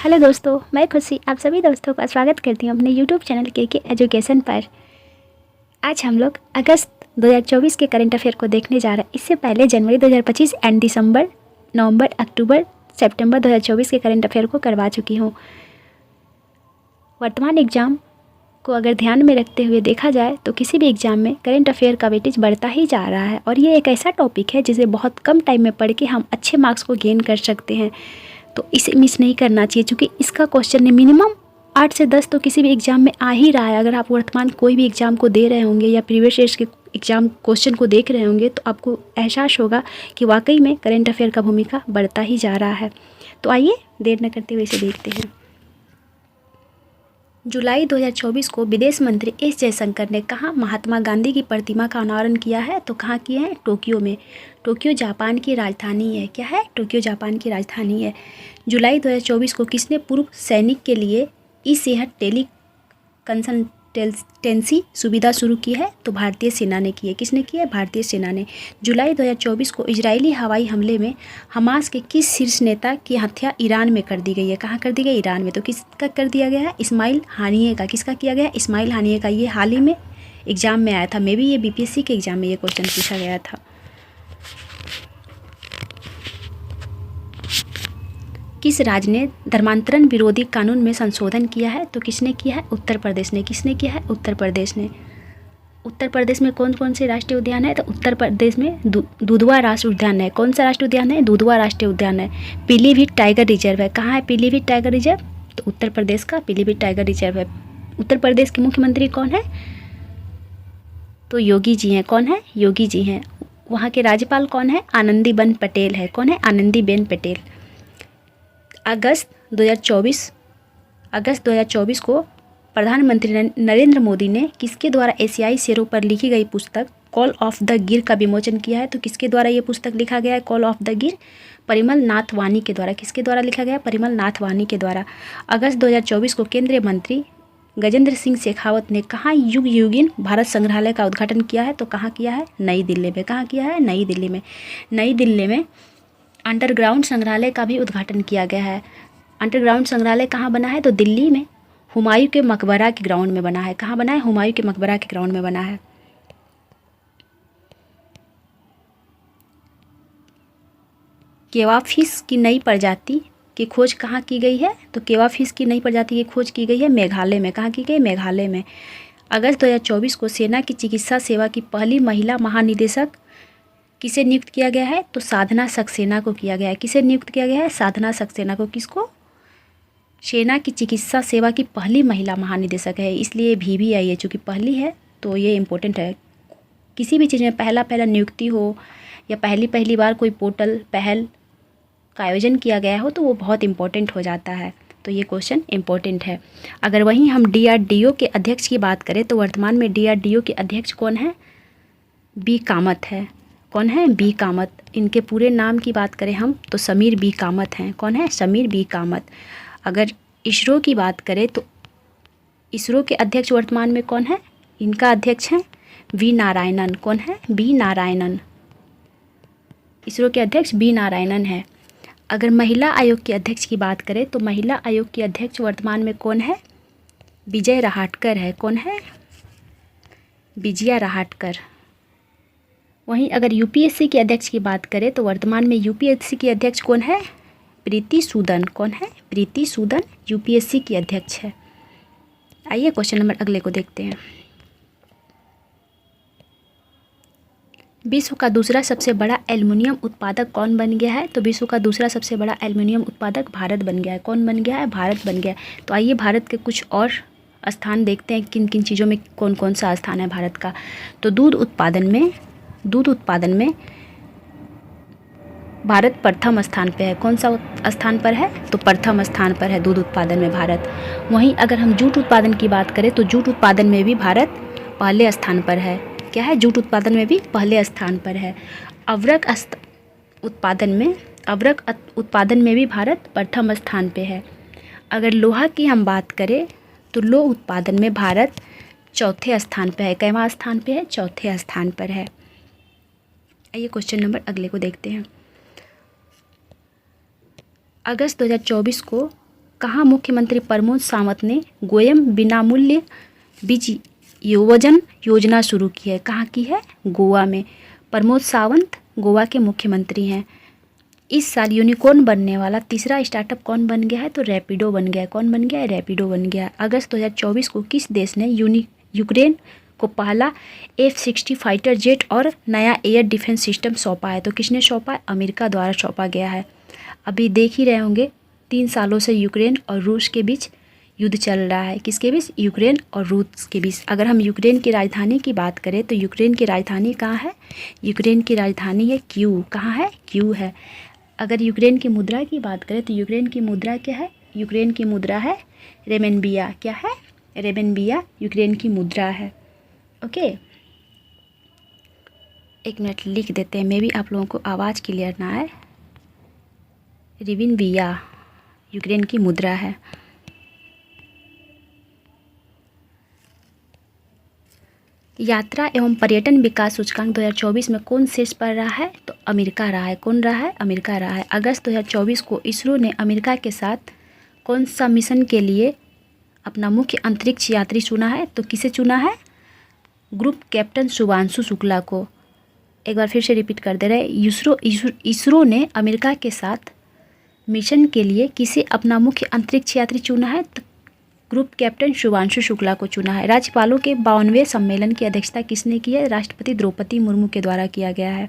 Hello दोस्तों, मैं खुशी आप सभी दोस्तों का स्वागत करती हूँ अपने यूट्यूब चैनल के एजुकेशन पर। आज हम लोग अगस्त 2024 के करंट अफेयर को देखने जा रहे हैं। इससे पहले जनवरी 2025 एंड दिसंबर, नवंबर, अक्टूबर, सितंबर 2024 के करंट अफेयर को करवा चुकी हूँ। वर्तमान एग्ज़ाम को अगर ध्यान में रखते हुए देखा जाए तो किसी भी एग्ज़ाम में करंट अफेयर का वेटेज बढ़ता ही जा रहा है और ये एक ऐसा टॉपिक है जिसे बहुत कम टाइम में पढ़ के हम अच्छे मार्क्स को गेन कर सकते हैं। तो इसे मिस नहीं करना चाहिए, क्योंकि इसका क्वेश्चन मिनिमम 8 से 10 तो किसी भी एग्ज़ाम में आ ही रहा है। अगर आप वर्तमान कोई भी एग्ज़ाम को दे रहे होंगे या प्रीवियस ईयर्स के एग्ज़ाम क्वेश्चन को देख रहे होंगे तो आपको एहसास होगा कि वाकई में करंट अफेयर का भूमिका बढ़ता ही जा रहा है। तो आइए देर न करते हुए इसे देखते हैं। जुलाई 2024 को विदेश मंत्री एस जयशंकर ने कहाँ महात्मा गांधी की प्रतिमा का अनावरण किया है? तो कहाँ किए हैं? टोक्यो में। टोक्यो जापान की राजधानी है। क्या है? टोक्यो जापान की राजधानी है। जुलाई 2024 को किसने पूर्व सैनिक के लिए ई सेहत टेली कंसल्टेंसी सुविधा शुरू की है? तो भारतीय सेना ने की है। किसने की है? भारतीय सेना ने। जुलाई 2024 को इजरायली हवाई हमले में हमास के किस शीर्ष नेता की हत्या ईरान में कर दी गई है? कहाँ कर दी गई? ईरान में। तो किसका कर दिया गया है? इस्माइल हानिये का। किसका किया गया? इस्माइल हानिये का। ये हाल ही में एग्जाम में आया था। मे बी ये बीपीएससी के एग्जाम में ये क्वेश्चन पूछा गया था। किस राज्य ने धर्मांतरण विरोधी कानून में संशोधन किया है? तो किसने किया है? उत्तर प्रदेश ने। किसने किया है? उत्तर प्रदेश ने। उत्तर प्रदेश में कौन कौन से राष्ट्रीय उद्यान है? तो उत्तर प्रदेश में दुधवा राष्ट्रीय उद्यान है। कौन सा राष्ट्रीय उद्यान है? दुधवा राष्ट्रीय उद्यान है। पीलीभीत टाइगर रिजर्व है। कहाँ है पीलीभीत टाइगर रिजर्व? तो उत्तर प्रदेश का पीलीभीत टाइगर रिजर्व है। उत्तर प्रदेश के मुख्यमंत्री कौन है? तो योगी जी हैं। कौन है? योगी जी हैं। वहाँ के राज्यपाल कौन है? आनंदीबेन पटेल है। कौन है? आनंदीबेन पटेल। अगस्त 2024 को प्रधानमंत्री नरेंद्र मोदी ने किसके द्वारा एशियाई शेरों पर लिखी गई पुस्तक कॉल ऑफ द गिर का विमोचन किया है? तो किसके द्वारा ये पुस्तक लिखा गया है? कॉल ऑफ द गिर परिमल नाथ वानी के द्वारा। किसके द्वारा लिखा गया? परिमल नाथ वानी के द्वारा। अगस्त 2024 को केंद्रीय मंत्री गजेंद्र सिंह शेखावत ने कहाँ युग युगीन भारत संग्रहालय का उद्घाटन किया है? तो कहाँ किया है? नई दिल्ली में। कहाँ किया है? नई दिल्ली में। नई दिल्ली में अंडरग्राउंड संग्रहालय का भी उद्घाटन किया गया है। अंडरग्राउंड संग्रहालय कहाँ बना है? तो दिल्ली में हुमायूं के मकबरा के ग्राउंड में बना है। कहाँ बना है? हुमायूं के मकबरा के ग्राउंड में बना है। केवा फिश की नई प्रजाति की खोज कहाँ की गई है? तो केवा फिश की नई प्रजाति की खोज की गई है मेघालय में। कहाँ की गई? मेघालय में। अगस्त 2024 को सेना की चिकित्सा सेवा की पहली महिला महानिदेशक किसे नियुक्त किया गया है? तो साधना सक्सेना को किया गया है। किसे नियुक्त किया गया है? साधना सक्सेना को। किसको? सेना की चिकित्सा सेवा की पहली महिला महानिदेशक है, इसलिए भी आई है। चूँकि पहली है तो ये इम्पोर्टेंट है। किसी भी चीज़ में पहला नियुक्ति हो या पहली बार कोई पोर्टल पहल का आयोजन किया गया हो तो वो बहुत इम्पोर्टेंट हो जाता है। तो ये क्वेश्चन इम्पोर्टेंट है। अगर वहीं हम DRDO के अध्यक्ष की बात करें तो वर्तमान में DRDO के अध्यक्ष कौन है? बी कामत है। कौन है? बी कामत। इनके पूरे नाम की बात करें हम तो समीर बी कामत हैं। कौन है? समीर बी कामत। अगर इसरो की बात करें तो इसरो के अध्यक्ष वर्तमान में कौन है? इनका अध्यक्ष हैं वी नारायणन। कौन है? बी नारायणन। इसरो के अध्यक्ष बी नारायणन है। अगर महिला आयोग के अध्यक्ष की बात करें तो महिला आयोग के अध्यक्ष वर्तमान में कौन है? विजय रहाटकर है। कौन है? विजया रहाटकर। वहीं अगर यूपीएससी के अध्यक्ष की बात करें तो वर्तमान में यूपीएससी की अध्यक्ष कौन है? प्रीति सूदन। कौन है? प्रीति सूदन यूपीएससी की अध्यक्ष है। आइए क्वेश्चन नंबर अगले को देखते हैं। विश्व का दूसरा सबसे बड़ा एल्युमिनियम उत्पादक कौन बन गया है? तो विश्व का दूसरा सबसे बड़ा एल्युमिनियम उत्पादक भारत बन गया है। कौन बन गया है? भारत बन गया है। तो आइए भारत के कुछ और स्थान देखते हैं, किन किन चीज़ों में कौन कौन सा स्थान है भारत का। तो दूध उत्पादन में भारत प्रथम स्थान पे है। कौन सा स्थान पर है? तो प्रथम स्थान पर है दूध उत्पादन में भारत। वहीं अगर हम जूट उत्पादन की बात करें तो जूट उत्पादन में भी भारत पहले स्थान पर है। क्या है? जूट उत्पादन में भी पहले स्थान पर है। अवरक उत्पादन में भी भारत प्रथम स्थान पे है। अगर लोहा की हम बात करें तो लोह उत्पादन में भारत चौथे स्थान पर है। कैवां स्थान पे है? चौथे स्थान पर है। आइए क्वेश्चन नंबर अगले को देखते हैं। अगस्त 2024 को कहाँ मुख्यमंत्री प्रमोद सावंत ने गोयम बिनामूल्य बीज योजन योजना शुरू की है? कहाँ की है? गोवा में। प्रमोद सावंत गोवा के मुख्यमंत्री हैं। इस साल यूनिकॉर्न बनने वाला तीसरा स्टार्टअप कौन बन गया है? तो रैपिडो बन गया है। कौन बन गया है? रैपिडो बन गया है। अगस्त 2024 को किस देश ने यूक्रेन को पहला F-60 फाइटर जेट और नया एयर डिफेंस सिस्टम सौंपा है? तो किसने सौंपा है? अमेरिका द्वारा सौंपा गया है। अभी देख ही रहे होंगे 3 सालों से यूक्रेन और रूस के बीच युद्ध चल रहा है। किसके बीच? यूक्रेन और रूस के बीच। अगर हम यूक्रेन की राजधानी की बात करें तो यूक्रेन की राजधानी कहाँ है? यूक्रेन की राजधानी है क्यू। कहाँ है? क्यू है। अगर यूक्रेन की मुद्रा की बात करें तो यूक्रेन की मुद्रा क्या है? यूक्रेन की मुद्रा है रेमेनबिया। क्या है? रेमेनबिया यूक्रेन की मुद्रा है। ओके, एक मिनट लिख देते हैं, मे भी आप लोगों को आवाज़ क्लियर ना आए। रेमेनबिया यूक्रेन की मुद्रा है। यात्रा एवं पर्यटन विकास सूचकांक 2024 में कौन शीर्ष पर रहा है? तो अमेरिका रहा है। कौन रहा है? अमेरिका रहा है। अगस्त 2024 को इसरो ने अमेरिका के साथ कौन सा मिशन के लिए अपना मुख्य अंतरिक्ष यात्री चुना है? तो किसे चुना है? ग्रुप कैप्टन शुभांशु शुक्ला को। एक बार फिर से रिपीट कर दे रहे, इसरो ने अमेरिका के साथ मिशन के लिए किसे अपना मुख्य अंतरिक्ष यात्री चुना है? तो ग्रुप कैप्टन शुभांशु शुक्ला को चुना है। राज्यपालों के 52वें सम्मेलन की अध्यक्षता किसने की है? राष्ट्रपति द्रौपदी मुर्मू के द्वारा किया गया है।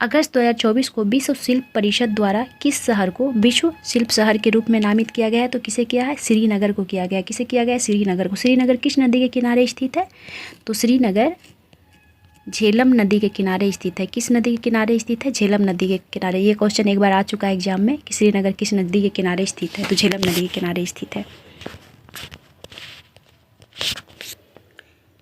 अगस्त 2024 को विश्व शिल्प परिषद द्वारा किस शहर को विश्व शिल्प शहर के रूप में नामित किया गया है? तो किसे किया है? श्रीनगर को किया गया है। किसे किया गया है? श्रीनगर को। श्रीनगर किस नदी के किनारे स्थित है? तो श्रीनगर झेलम नदी के किनारे स्थित है। किस नदी के किनारे स्थित है? झेलम नदी के किनारे। ये क्वेश्चन एक बार आ चुका है एग्जाम में कि श्रीनगर किस नदी के किनारे स्थित है? तो झेलम नदी के किनारे स्थित है।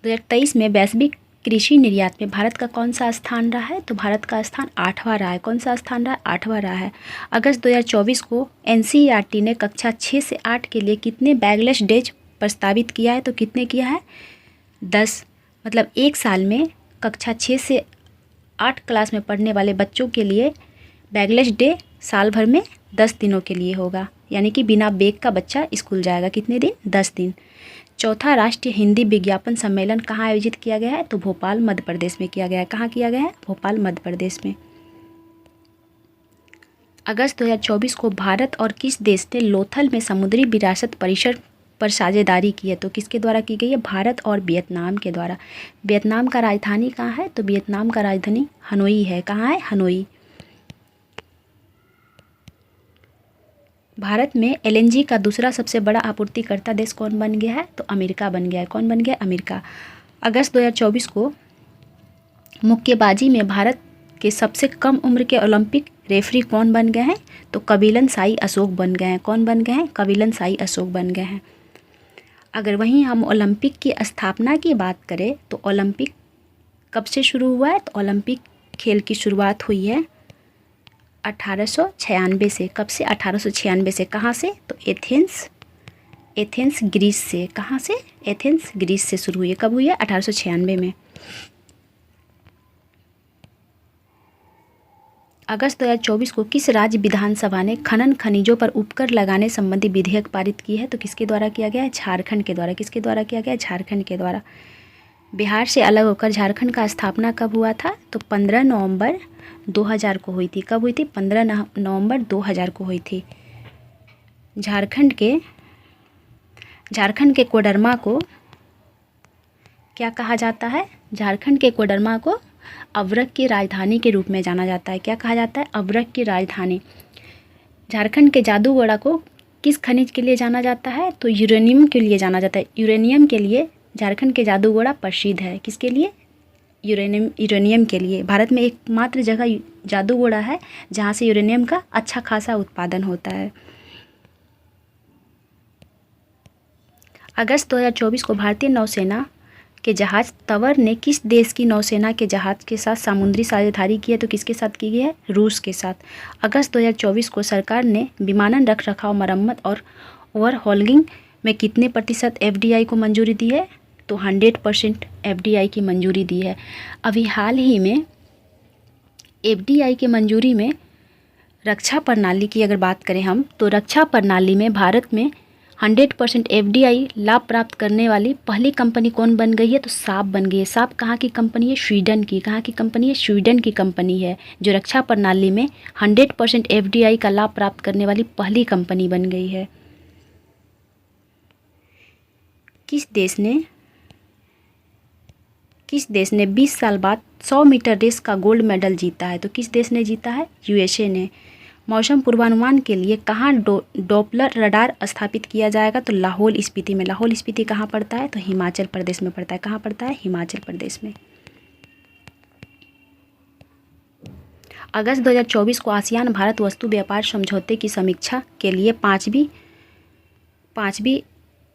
2023 में वैश्विक कृषि निर्यात में भारत का कौन सा स्थान रहा है? तो भारत का स्थान 8वां रहा है। कौन सा स्थान रहा है? 8वां रहा है। अगस्त 2024 को NCERT ने कक्षा 6 से 8 के लिए कितने बैगलेस डेज प्रस्तावित किया है? तो कितने किया है? 10। मतलब एक साल में कक्षा 6 से 8 क्लास में पढ़ने वाले बच्चों के लिए बैगलेस डे साल भर में 10 दिनों के लिए होगा। यानी कि बिना बैग का बच्चा स्कूल जाएगा। कितने दिन? 10 दिन। चौथा राष्ट्रीय हिंदी विज्ञापन सम्मेलन कहाँ आयोजित किया गया है? तो भोपाल मध्य प्रदेश में किया गया है। कहाँ किया गया है? भोपाल मध्य प्रदेश में। अगस्त 2024 को भारत और किस देश ने लोथल में समुद्री विरासत परिषद पर साझेदारी की है? तो किसके द्वारा की गई है? भारत और वियतनाम के द्वारा। वियतनाम का राजधानी कहाँ है? तो वियतनाम का राजधानी हनोई है। कहाँ है? हनोई। भारत में LNG का दूसरा सबसे बड़ा आपूर्तिकर्ता देश कौन बन गया है? तो अमेरिका बन गया है। कौन बन गया? अमेरिका। अगस्त 2024 को मुक्केबाजी में भारत के सबसे कम उम्र के ओलंपिक रेफरी कौन बन गए हैं? तो कबिलन साई अशोक बन गए हैं। कौन बन गए हैं? कबिलन साई अशोक बन गए हैं। अगर वहीं हम ओलंपिक की स्थापना की बात करें तो ओलंपिक कब से शुरू हुआ है? तो ओलंपिक खेल की शुरुआत हुई है 1896 से। कब से? 1896 से। कहाँ से? तो एथेंस ग्रीस से। कहाँ से? एथेंस ग्रीस से शुरू हुई है। कब हुई है? 1896 में। अगस्त 2024 को किस राज्य विधानसभा ने खनन खनिजों पर उपकर लगाने संबंधी विधेयक पारित की है? तो किसके द्वारा किया गया है? झारखंड के द्वारा। किसके द्वारा किया गया है? झारखंड के द्वारा। बिहार से अलग होकर झारखंड का स्थापना कब हुआ था? तो 15 नवंबर 2000 को हुई थी। कब हुई थी? 15 नवंबर 2000 को हुई थी। झारखंड के कोडरमा को क्या कहा जाता है? झारखंड के कोडरमा को अवरक की राजधानी के रूप में जाना जाता है। क्या कहा जाता है? अवरक की राजधानी। झारखंड के जादूगोड़ा को किस खनिज के लिए जाना जाता है? तो यूरेनियम के लिए जाना जाता है। यूरेनियम के लिए झारखंड के जादूगोड़ा प्रसिद्ध है। किसके लिए? यूरेनियम के लिए। भारत में एकमात्र जगह जादूगोड़ा है जहाँ से यूरेनियम का अच्छा खासा उत्पादन होता है। अगस्त 2024 को भारतीय नौसेना के जहाज तंवर ने किस देश की नौसेना के जहाज के साथ समुद्री साझेदारी की है? तो किसके साथ की गई है? रूस के साथ। अगस्त 2024 को सरकार ने विमानन रखरखाव, मरम्मत और ओवरहॉलिंग में कितने प्रतिशत FDI को मंजूरी दी है? तो 100% FDI की मंजूरी दी है। अभी हाल ही में FDI की मंजूरी में रक्षा प्रणाली की अगर बात करें हम, तो रक्षा प्रणाली में भारत में 100% FDI लाभ प्राप्त करने वाली पहली कंपनी कौन बन गई है? तो साप बन गई है। साप कहाँ की कंपनी है? स्वीडन की। कहाँ की कंपनी है? स्वीडन की कंपनी है, जो रक्षा प्रणाली में 100% FDI का लाभ प्राप्त करने वाली पहली कंपनी बन गई है। किस देश ने 20 साल बाद 100 मीटर रेस का गोल्ड मेडल जीता है? तो किस देश ने जीता है? USA ने। मौसम पूर्वानुमान के लिए कहाँ डॉपलर रडार स्थापित किया जाएगा? तो लाहौल स्पीति में। लाहौल स्पीति कहाँ पड़ता है? तो हिमाचल प्रदेश में पड़ता है। कहाँ पड़ता है? हिमाचल प्रदेश में। अगस्त 2024 को आसियान भारत वस्तु व्यापार समझौते की समीक्षा के लिए पाँचवीं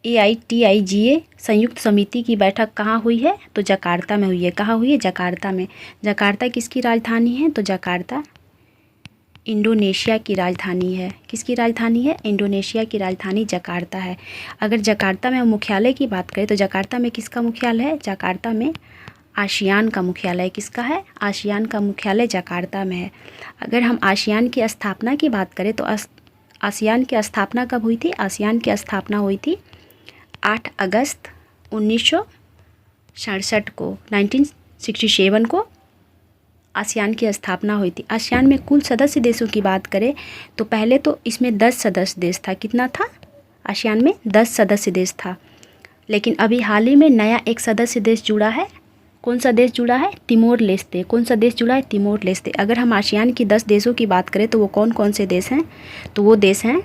AITIGA संयुक्त समिति की बैठक कहाँ हुई है? तो जकार्ता में हुई है। कहाँ हुई है? जकार्ता में। जकार्ता किसकी राजधानी है? तो जकार्ता इंडोनेशिया की राजधानी है। किसकी राजधानी है? इंडोनेशिया की राजधानी जकार्ता है। अगर जकार्ता में मुख्यालय की बात करें तो जकार्ता में किसका मुख्यालय है? जकार्ता में आसियान का मुख्यालय। किसका है? आसियान का मुख्यालय जकार्ता में है। अगर हम आसियान की स्थापना की बात करें तो आसियान की स्थापना कब हुई थी? आसियान की स्थापना हुई थी 8 अगस्त 1967 को, 1967 को आसियान की स्थापना हुई थी। आसियान में कुल सदस्य देशों की बात करें तो पहले तो इसमें 10 सदस्य देश था। कितना था? आसियान में 10 सदस्य देश था। लेकिन अभी हाल ही में नया एक सदस्य देश जुड़ा है। कौन सा देश जुड़ा है? Timor Leste. कौन सा देश जुड़ा है? Timor Leste. अगर हम आसियान की 10 देशों की बात करें तो वो कौन कौन से देश हैं? तो वो देश हैं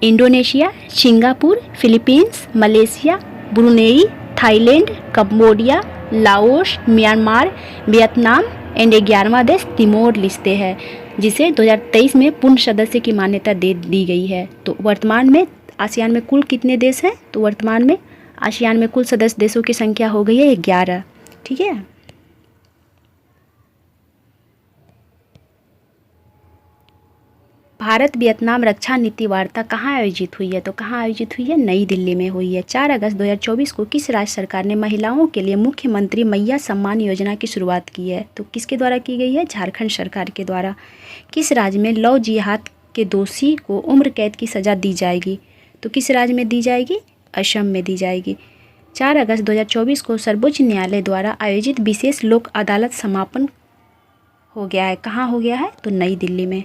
Indonesia, Singapore, Philippines, Malaysia, Brunei, Thailand, Cambodia, Laos, Myanmar, Vietnam and 11वां देश तिमोर लेस्ते है, जिसे 2023 में पूर्ण सदस्य की मान्यता दे दी गई है। तो वर्तमान में आसियान में कुल कितने देश हैं? तो वर्तमान में आसियान में कुल सदस्य देशों की संख्या हो गई है 11। ठीक है। भारत वियतनाम रक्षा नीति वार्ता कहाँ आयोजित हुई है? तो कहाँ आयोजित हुई है? नई दिल्ली में हुई है। 4 अगस्त 2024 को किस राज्य सरकार ने महिलाओं के लिए मुख्यमंत्री मैया सम्मान योजना की शुरुआत की है? तो किसके द्वारा की गई है? झारखंड सरकार के द्वारा। किस राज्य में लव जिहाद के दोषी को उम्र कैद की सज़ा दी जाएगी? तो किस राज्य में दी जाएगी? असम में दी जाएगी। 4 अगस्त 2024 को सर्वोच्च न्यायालय द्वारा आयोजित विशेष लोक अदालत समापन हो गया है। कहाँ हो गया है? तो नई दिल्ली में।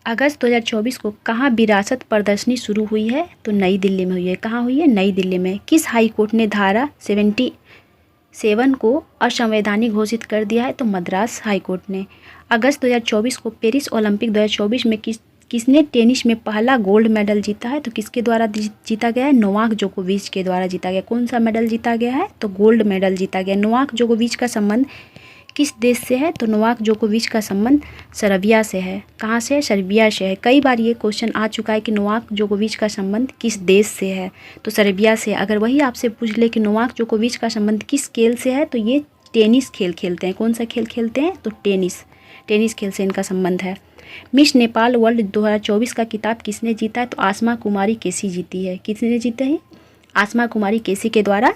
अगस्त 2024 को कहाँ विरासत प्रदर्शनी शुरू हुई है? तो नई दिल्ली में हुई है। कहाँ हुई है? नई दिल्ली में। किस हाई कोर्ट ने धारा 77 को असंवैधानिक घोषित कर दिया है? तो मद्रास हाई कोर्ट ने। अगस्त 2024 को पेरिस ओलंपिक 2024 में किसने टेनिस में पहला गोल्ड मेडल जीता है? तो किसके द्वारा जीता गया है? नोवाक जोकोविच के द्वारा जीता गया। कौन सा मेडल जीता गया है? तो गोल्ड मेडल जीता गया। नोवाक जोकोविच का संबंध किस देश से है? तो नोवाक जोकोविच का संबंध सर्बिया से है। कहाँ से है? सर्बिया से है। कई बार ये क्वेश्चन आ चुका है कि नोवाक जोकोविच का संबंध किस देश से है? तो सर्बिया से। अगर वही आपसे पूछ ले कि नोवाक जोकोविच का संबंध किस खेल से है, तो ये टेनिस खेल खेलते हैं। कौन सा खेल खेलते हैं? तो टेनिस खेल से इनका संबंध है। मिस नेपाल वर्ल्ड 2024 का खिताब किसने जीता है? तो आसमा कुमारी केसी जीती है। किसने जीता है? आसमा कुमारी केसी के द्वारा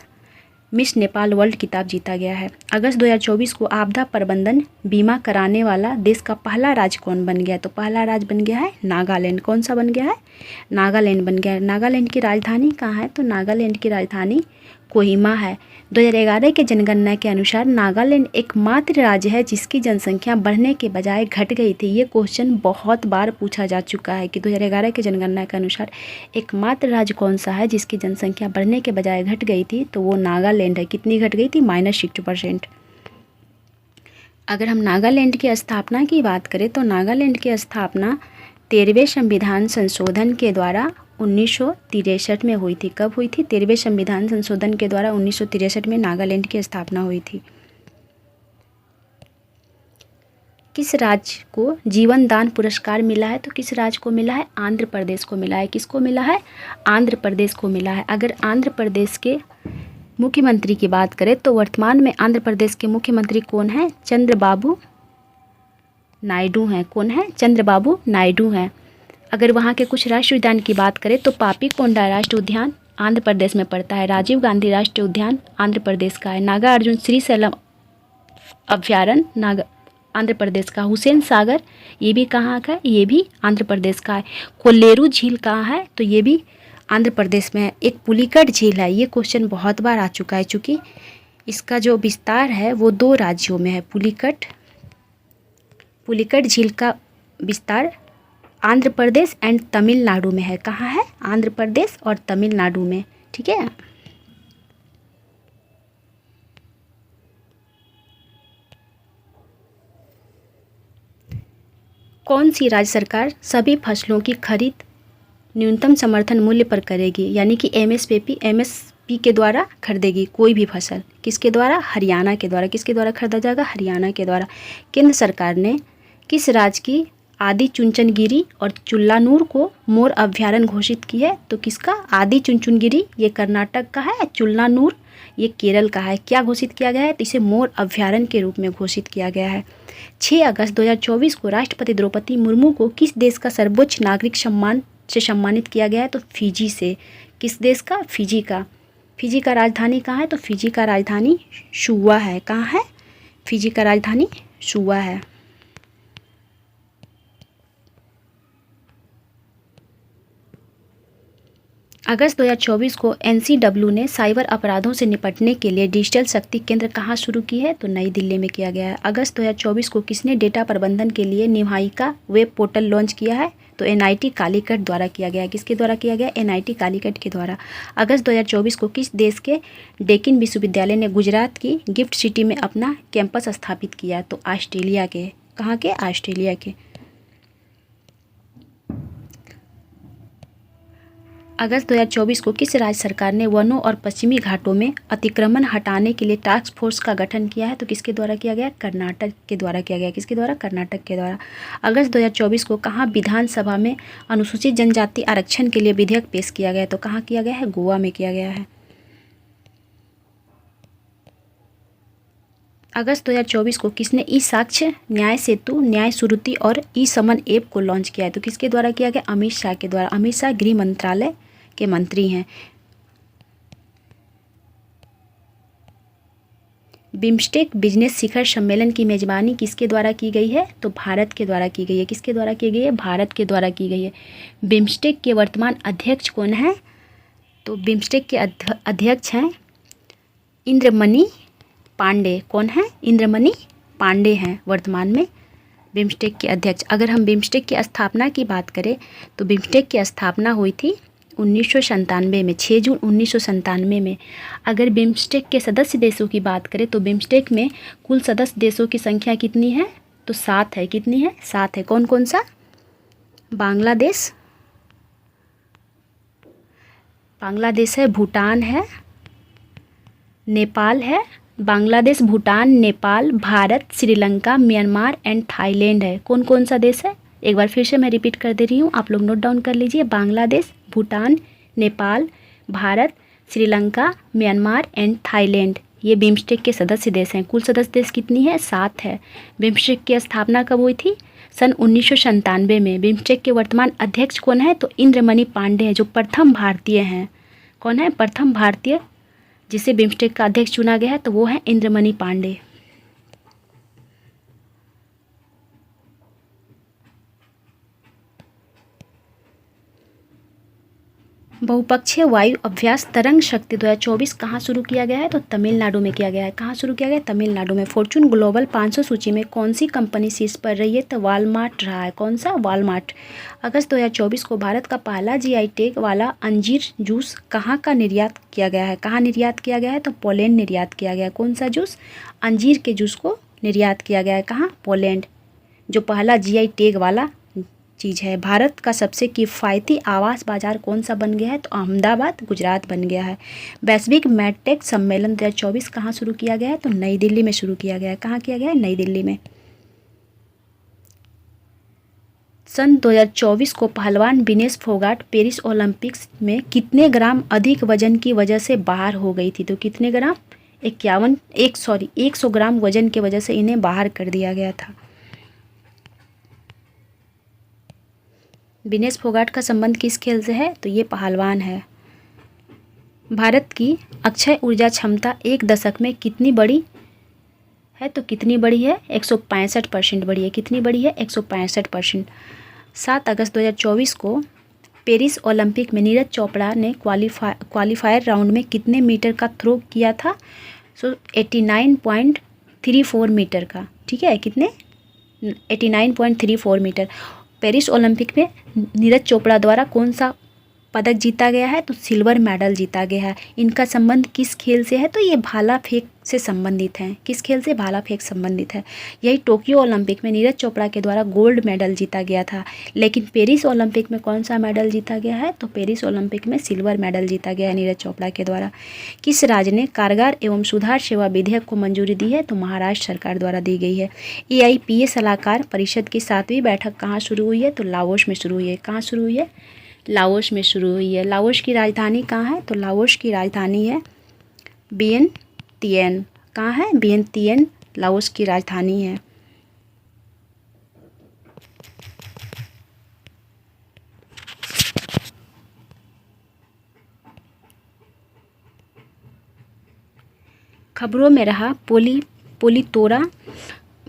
मिस नेपाल वर्ल्ड खिताब जीता गया है। अगस्त 2024 को आपदा प्रबंधन बीमा कराने वाला देश का पहला राज्य कौन बन गया? तो पहला राज्य बन गया है नागालैंड। कौन सा बन गया है? नागालैंड बन गया है। नागालैंड की राजधानी कहाँ है? तो नागालैंड की राजधानी कोहिमा है। 2011 के जनगणना के अनुसार नागालैंड एकमात्र राज्य है जिसकी जनसंख्या बढ़ने के बजाय घट गई थी। ये क्वेश्चन बहुत बार पूछा जा चुका है कि 2011 के जनगणना के अनुसार एकमात्र राज्य कौन सा है जिसकी जनसंख्या बढ़ने के बजाय घट गई थी? तो वो नागालैंड है। कितनी घट गई थी? -6%। अगर हम नागालैंड की स्थापना की बात करें तो नागालैंड की स्थापना 13वें संविधान संशोधन के द्वारा 1963 में हुई थी। कब हुई थी? 13वें संविधान संशोधन के द्वारा 1963 में नागालैंड की स्थापना हुई थी। किस राज्य को जीवन दान पुरस्कार मिला है? तो किस राज्य को मिला है? आंध्र प्रदेश को मिला है। किसको मिला है? आंध्र प्रदेश को मिला है। अगर आंध्र प्रदेश के मुख्यमंत्री की बात करें तो वर्तमान में आंध्र प्रदेश के मुख्यमंत्री कौन हैं? चंद्रबाबू नायडू हैं। कौन है? चंद्रबाबू नायडू हैं। अगर वहाँ के कुछ राष्ट्रीय उद्यान की बात करें तो पापीकोंडा राष्ट्रीय उद्यान आंध्र प्रदेश में पड़ता है। राजीव गांधी राष्ट्रीय उद्यान आंध्र प्रदेश का है। नागार्जुन श्रीशैलम अभ्यारण्य आंध्र प्रदेश का। हुसैन सागर ये भी कहाँ का है, ये भी आंध्र प्रदेश का है। कोल्लेरू झील कहाँ है, तो ये भी आंध्र प्रदेश में है। एक पुलिकट झील है, ये क्वेश्चन बहुत बार आ चुका है, चूँकि इसका जो विस्तार है वो 2 राज्यों में है। पुलिकट झील का विस्तार आंध्र प्रदेश एंड तमिलनाडु में है। कहाँ है, आंध्र प्रदेश और तमिलनाडु में, ठीक है। कौन सी राज्य सरकार सभी फसलों की खरीद न्यूनतम समर्थन मूल्य पर करेगी, यानी कि एमएसपी के द्वारा खरीदेगी कोई भी फसल? किसके द्वारा, हरियाणा के द्वारा। किसके द्वारा खरीदा जाएगा, हरियाणा के द्वारा। केंद्र सरकार ने किस राज्य की आदि चुनचनगिरी और चुल्लानूर को मोर अभ्यारण्य घोषित की है, तो किसका, आदि चुनचुनगिरी ये कर्नाटक का है, चुल्लानूर ये केरल का है। क्या घोषित किया गया है, तो इसे मोर अभ्यारण्य के रूप में घोषित किया गया है। 6 अगस्त 2024 को राष्ट्रपति द्रौपदी मुर्मू को किस देश का सर्वोच्च नागरिक सम्मान से सम्मानित किया गया है, तो फिजी से। किस देश का, फिजी का। फिजी का राजधानी कहाँ है, तो फिजी का राजधानी शुआ है। कहाँ है, फिजी का राजधानी शुआ है। अगस्त 2024 को एनसीडब्ल्यू ने साइबर अपराधों से निपटने के लिए डिजिटल शक्ति केंद्र कहाँ शुरू की है, तो नई दिल्ली में किया गया है। अगस्त 2024 को किसने डेटा प्रबंधन के लिए निवाहिका वेब पोर्टल लॉन्च किया है, तो एनआईटी कालीकट द्वारा किया गया है। किसके द्वारा किया गया, एनआईटी कालीकट के द्वारा। अगस्त 2024 को किस देश के डेकिन विश्वविद्यालय ने गुजरात की गिफ्ट सिटी में अपना कैंपस स्थापित किया, तो ऑस्ट्रेलिया के। कहाँ के, ऑस्ट्रेलिया के। अगस्त 2024 को किस राज्य सरकार ने वनों और पश्चिमी घाटों में अतिक्रमण हटाने के लिए टास्क फोर्स का गठन किया है, तो किसके द्वारा किया गया, कर्नाटक के द्वारा किया गया। किसके द्वारा, कर्नाटक के द्वारा। अगस्त 2024 को कहाँ विधानसभा में अनुसूचित जनजाति आरक्षण के लिए विधेयक पेश किया गया, तो कहाँ किया गया है, गोवा में किया गया है। अगस्त 2024 को किसने ई साक्ष्य, न्याय सेतु, न्याय सुरुचि और ई समन ऐप को लॉन्च किया है, तो किसके द्वारा किया गया, अमित शाह के द्वारा। अमित शाह गृह मंत्रालय के मंत्री हैं। बिम्स्टेक बिजनेस शिखर सम्मेलन की मेजबानी किसके द्वारा की गई है, तो भारत के द्वारा की गई है। किसके द्वारा की गई है, भारत के द्वारा की गई है। बिम्स्टेक के वर्तमान अध्यक्ष कौन है, तो बिम्स्टेक के अध्यक्ष हैं इंद्रमणि पांडे। कौन है, इंद्रमणि पांडे हैं वर्तमान में बिम्स्टेक के अध्यक्ष। अगर हम बिम्स्टेक की स्थापना की बात करें तो बिम्स्टेक की स्थापना हुई थी 1997 में, 6 जून 1997 में। अगर बिम्स्टेक के सदस्य देशों की बात करें तो बिम्स्टेक में कुल सदस्य देशों की संख्या कितनी है, तो 7 है। कितनी है, 7 है। कौन कौन सा, बांग्लादेश है, भूटान है, नेपाल है। Bangladesh, Bhutan, Nepal, Bharat, Sri Lanka, Myanmar and Thailand है। कौन कौन सा देश है, एक बार फिर से मैं रिपीट कर दे रही हूँ, आप लोग नोट डाउन कर लीजिए। Bangladesh, Bhutan, Nepal, Bharat, Sri Lanka, Myanmar and Thailand, ये बिम्स्टेक के सदस्य देश हैं। कुल सदस्य देश कितनी है, 7 है। बिम्स्टेक की स्थापना कब हुई थी, सन 1997 में। बिम्स्टेक के वर्तमान अध्यक्ष कौन है, तो इंद्रमणि पांडे है, जो प्रथम भारतीय हैं। कौन है, प्रथम भारतीय जिसे बिम्स्टेक का अध्यक्ष चुना गया है, तो वो है इंद्रमणि पांडे। बहुपक्षीय वायु अभ्यास तरंग शक्ति 2024 कहाँ शुरू किया गया है, तो तमिलनाडु में किया गया है। कहाँ शुरू किया गया है, तमिलनाडु में। फॉर्चून ग्लोबल 500 सूची में कौन सी कंपनी शीर्ष पर रही है, तो वालमार्ट रहा है। कौन सा, वालमार्ट। अगस्त 2024 को भारत का पहला जीआई टैग वाला अंजीर जूस कहाँ का निर्यात किया गया है। कहाँ निर्यात किया गया है, तो पोलैंड निर्यात किया गया है। कौन सा जूस, अंजीर के जूस को निर्यात किया गया है। कहाँ, पोलैंड, जो पहला जीआई टैग वाला चीज़ है। भारत का सबसे किफ़ायती आवास बाजार कौन सा बन गया है, तो अहमदाबाद, गुजरात बन गया है। वैश्विक मेडटेक सम्मेलन 2024 कहाँ शुरू किया गया है, तो नई दिल्ली में शुरू किया गया है। कहाँ किया गया है, नई दिल्ली में। सन 2024 को पहलवान विनेश फोगाट पेरिस ओलंपिक्स में कितने ग्राम अधिक वजन की वजह से बाहर हो गई थी, तो कितने ग्राम, 100 ग्राम वजन की वजह से इन्हें बाहर कर दिया गया था। विनेश फोगाट का संबंध किस खेल से है, तो ये पहलवान है। भारत की अक्षय ऊर्जा क्षमता एक दशक में कितनी बड़ी है तो कितनी बढ़ी है? 165% बढ़ी है। कितनी बढ़ी है? 165%। 7 अगस्त 2024 को पेरिस ओलंपिक में नीरज चोपड़ा ने क्वालिफायर राउंड में कितने मीटर का थ्रो किया था? 89.34 मीटर का। ठीक है, कितने? 89.34 मीटर। पेरिस ओलंपिक में नीरज चोपड़ा द्वारा कौन सा पदक जीता गया है? तो सिल्वर मेडल जीता गया है। इनका संबंध किस खेल से है? तो ये भाला फेंक से संबंधित हैं। किस खेल से? भाला फेंक संबंधित है। यही टोक्यो ओलंपिक में नीरज चोपड़ा के द्वारा गोल्ड मेडल जीता गया था। लेकिन पेरिस ओलंपिक में कौन सा मेडल जीता गया है? तो पेरिस ओलंपिक में सिल्वर मेडल जीता गया है नीरज चोपड़ा के द्वारा। किस राज्य ने कारागार एवं सुधार सेवा विधेयक को मंजूरी दी है? तो महाराष्ट्र सरकार द्वारा दी गई है। AIPA सलाहकार परिषद की 7वीं बैठक कहाँ शुरू हुई है? तो लाओस में शुरू हुई है। कहाँ शुरू हुई है? लाओस में शुरू हुई है। लाओस की राजधानी कहाँ है? तो लाओस की राजधानी है वियंतियन। कहाँ है? वियंतियन लाओस की राजधानी है। खबरों में रहा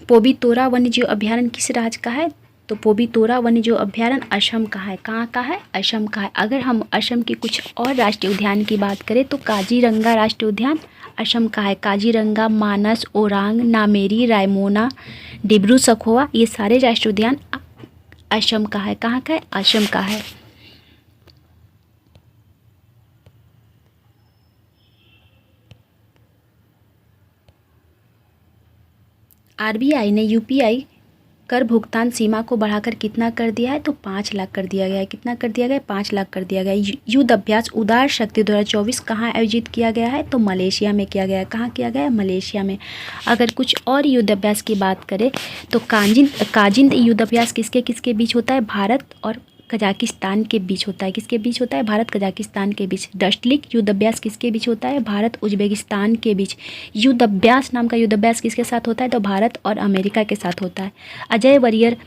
पोबितोरा वन्यजीव अभ्यारण्य किस राज्य का है? तो पोबितोरा वन्यजीव अभ्यारण्य असम का है। कहाँ का है? असम का है। अगर हम असम के कुछ और राष्ट्रीय उद्यान की बात करें तो काजीरंगा राष्ट्रीय उद्यान असम का है। काजीरंगा, मानस, ओरांग, नामेरी, रायमोना, डिब्रू सखोवा, ये सारे राष्ट्रीय उद्यान असम का है। कहाँ का है? असम का है। RBI ने UPI कर भुगतान सीमा को बढ़ाकर कितना कर दिया है? तो 5 लाख कर दिया गया है। कितना कर दिया गया है? 5 लाख कर दिया गया है। युद्ध अभ्यास उदार शक्ति 2024 कहाँ आयोजित किया गया है? तो मलेशिया में किया गया है। कहाँ किया गया है? मलेशिया में। अगर कुछ और युद्ध अभ्यास की बात करें तो काजिंद युद्ध अभ्यास किसके किसके बीच होता है? भारत और कजाकिस्तान के बीच होता है। किसके बीच होता है? भारत कजाकिस्तान के बीच। डस्टलिक युद्ध अभ्यास किसके बीच होता है? भारत उज्बेकिस्तान के बीच। युद्ध अभ्यास नाम का युद्ध अभ्यास किसके साथ होता है? तो भारत और अमेरिका के साथ होता है। अजय वरियर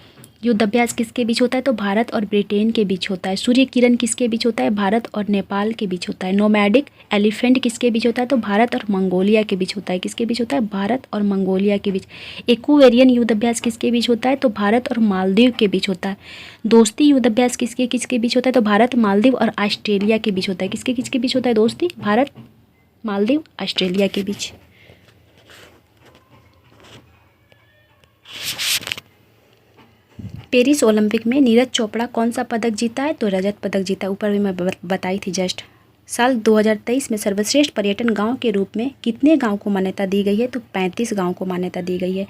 युद्ध अभ्यास किसके बीच होता है? तो भारत और ब्रिटेन के बीच होता है। सूर्य किरण किसके बीच होता है? भारत और नेपाल के बीच होता है। नोमैडिक एलिफेंट किसके बीच होता है? तो भारत और मंगोलिया के बीच होता है। किसके बीच होता है? भारत और मंगोलिया के बीच। इक्वेरियन युद्ध अभ्यास किसके बीच होता है? तो भारत और मालदीव के बीच होता है। दोस्ती युद्ध अभ्यास किसके किसके बीच होता है? तो भारत, मालदीव और ऑस्ट्रेलिया के बीच होता है। किसके किसके बीच होता है दोस्ती? भारत, मालदीव, ऑस्ट्रेलिया के बीच। पेरिस ओलंपिक में नीरज चोपड़ा कौन सा पदक जीता है? तो रजत पदक जीता। ऊपर भी मैं बताई थी जस्ट। साल 2023 में सर्वश्रेष्ठ पर्यटन गांव के रूप में कितने गांव को मान्यता दी गई है? तो 35 गांव को मान्यता दी गई है।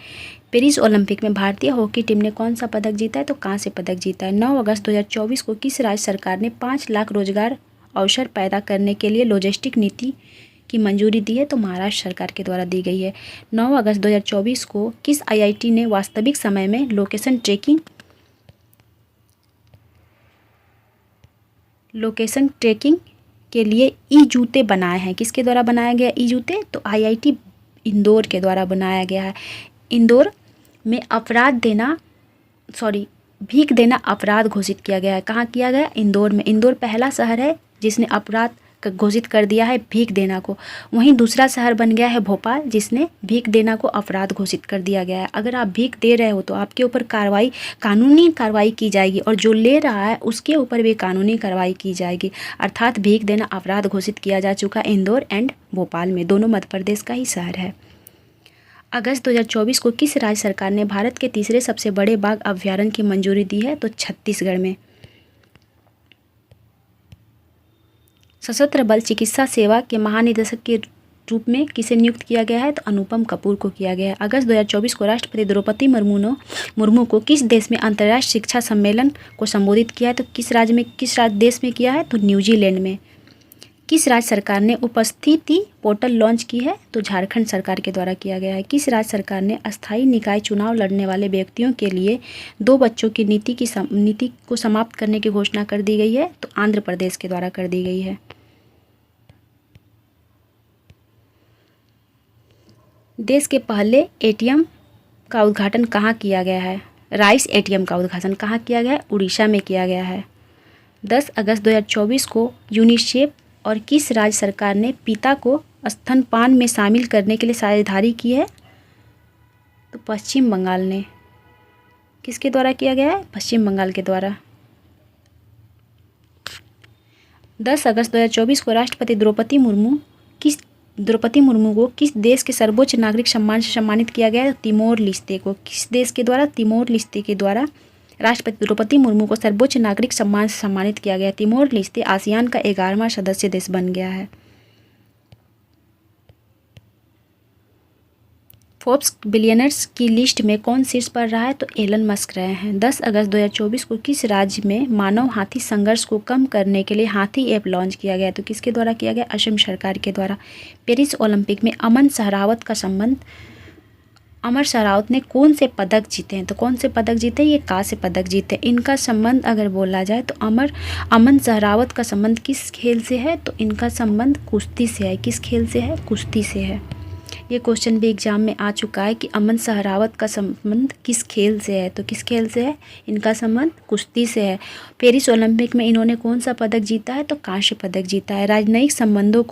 पेरिस ओलंपिक में भारतीय हॉकी टीम ने कौन सा पदक जीता है? तो कांस्य पदक जीता है। 9 अगस्त 2024 को किस राज्य सरकार ने 5 लाख रोजगार अवसर पैदा करने के लिए लॉजिस्टिक नीति की मंजूरी दी है? तो महाराष्ट्र सरकार के द्वारा दी गई है। 9 अगस्त 2024 को किस IIT ने वास्तविक समय में लोकेशन ट्रैकिंग के लिए जूते बनाए हैं? किसके द्वारा बनाया गया जूते? तो IIT इंदौर के द्वारा बनाया गया है। इंदौर में भीख देना अपराध घोषित किया गया है। कहाँ किया गया? इंदौर में। इंदौर पहला शहर है जिसने अपराध घोषित कर दिया है भीख देना को। वहीं दूसरा शहर बन गया है भोपाल, जिसने भीख देना को अपराध घोषित कर दिया गया है। अगर आप भीख दे रहे हो तो आपके ऊपर कानूनी कार्रवाई की जाएगी और जो ले रहा है उसके ऊपर भी कानूनी कार्रवाई की जाएगी। अर्थात भीख देना अपराध घोषित किया जा चुका है इंदौर एंड भोपाल में। दोनों मध्य प्रदेश का ही शहर है। अगस्त 2024 को किस राज्य सरकार ने भारत के तीसरे सबसे बड़े बाघ अभ्यारण्य की मंजूरी दी है? तो छत्तीसगढ़ में। सशस्त्र बल चिकित्सा सेवा के महानिदेशक के रूप में किसे नियुक्त किया गया है? तो अनुपम कपूर को किया गया है। अगस्त 2024 को राष्ट्रपति द्रौपदी मुर्मू को किस देश में अंतर्राष्ट्रीय शिक्षा सम्मेलन को संबोधित किया है? तो किस देश में किया है? तो न्यूजीलैंड में। किस राज्य सरकार ने उपस्थिति पोर्टल लॉन्च की है? तो झारखंड सरकार के द्वारा किया गया है। किस राज्य सरकार ने अस्थायी निकाय चुनाव लड़ने वाले व्यक्तियों के लिए 2 बच्चों की नीति को समाप्त करने की घोषणा कर दी गई है? तो आंध्र प्रदेश के द्वारा कर दी गई है। देश के पहले ATM का उद्घाटन कहाँ किया गया है? राइस ATM का उद्घाटन कहाँ किया गया है? उड़ीसा में किया गया है। 10 अगस्त 2024 को यूनिसेफ और किस राज्य सरकार ने पिता को स्तनपान में शामिल करने के लिए साझेदारी की है? तो पश्चिम बंगाल ने। किसके द्वारा किया गया है? पश्चिम बंगाल के द्वारा। 10 अगस्त 2024 को द्रौपदी मुर्मू को किस देश के सर्वोच्च नागरिक सम्मान से सम्मानित किया गया है? तिमोर लिस्ते को। किस देश के द्वारा? तिमोर लिस्ते के द्वारा राष्ट्रपति द्रौपदी मुर्मू को सर्वोच्च नागरिक सम्मान से सम्मानित किया गया। तिमोर लिस्ते आसियान का 11वां सदस्य देश बन गया है। फोर्ब्स बिलियनर्स की लिस्ट में कौन शीर्ष पर रहा है? तो एलन मस्क रहे हैं। 10 अगस्त 2024 को किस राज्य में मानव हाथी संघर्ष को कम करने के लिए हाथी ऐप लॉन्च किया गया? तो किसके द्वारा किया गया? असम सरकार के द्वारा। पेरिस ओलंपिक में अमन सहरावत का संबंध, अमर सहरावत ने कौन से पदक जीते हैं? तो कौन से पदक जीते? ये कांस्य पदक जीते। इनका संबंध अगर बोला जाए तो अमन सहरावत का संबंध किस खेल से है? तो इनका संबंध कुश्ती से है। किस खेल से है? कुश्ती से है। ये क्वेश्चन भी एग्जाम में आ चुका है कि अमन सहरावत का संबंध किस खेल से है? तो किस खेल से है? इनका संबंध कुश्ती से है। पेरिस ओलंपिक में इन्होंने कौन सा पदक जीता है? तो कांस्य पदक जीता है। राजनयिक संबंधों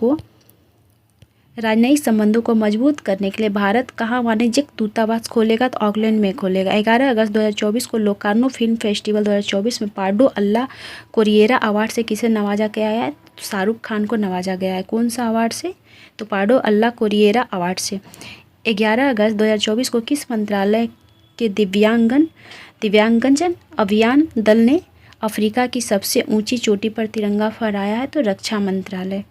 को मजबूत करने के लिए भारत कहाँ वाणिज्यिक दूतावास खोलेगा? तो ऑकलैंड में खोलेगा। 11 अगस्त 2024 को लोकार्नो फिल्म फेस्टिवल 2024 में पार्डो अल्ला कोरिएरा अवार्ड से किसे नवाजा गया है? तो शाहरुख खान को नवाजा गया है। कौन सा अवार्ड से? तो पार्डो अल्ला कोरिएरा अवार्ड से। 11 अगस्त 2024 को किस मंत्रालय के दिव्यांगजन अभियान दल ने अफ्रीका की सबसे ऊंची चोटी पर तिरंगा फहराया है? तो रक्षा मंत्रालय।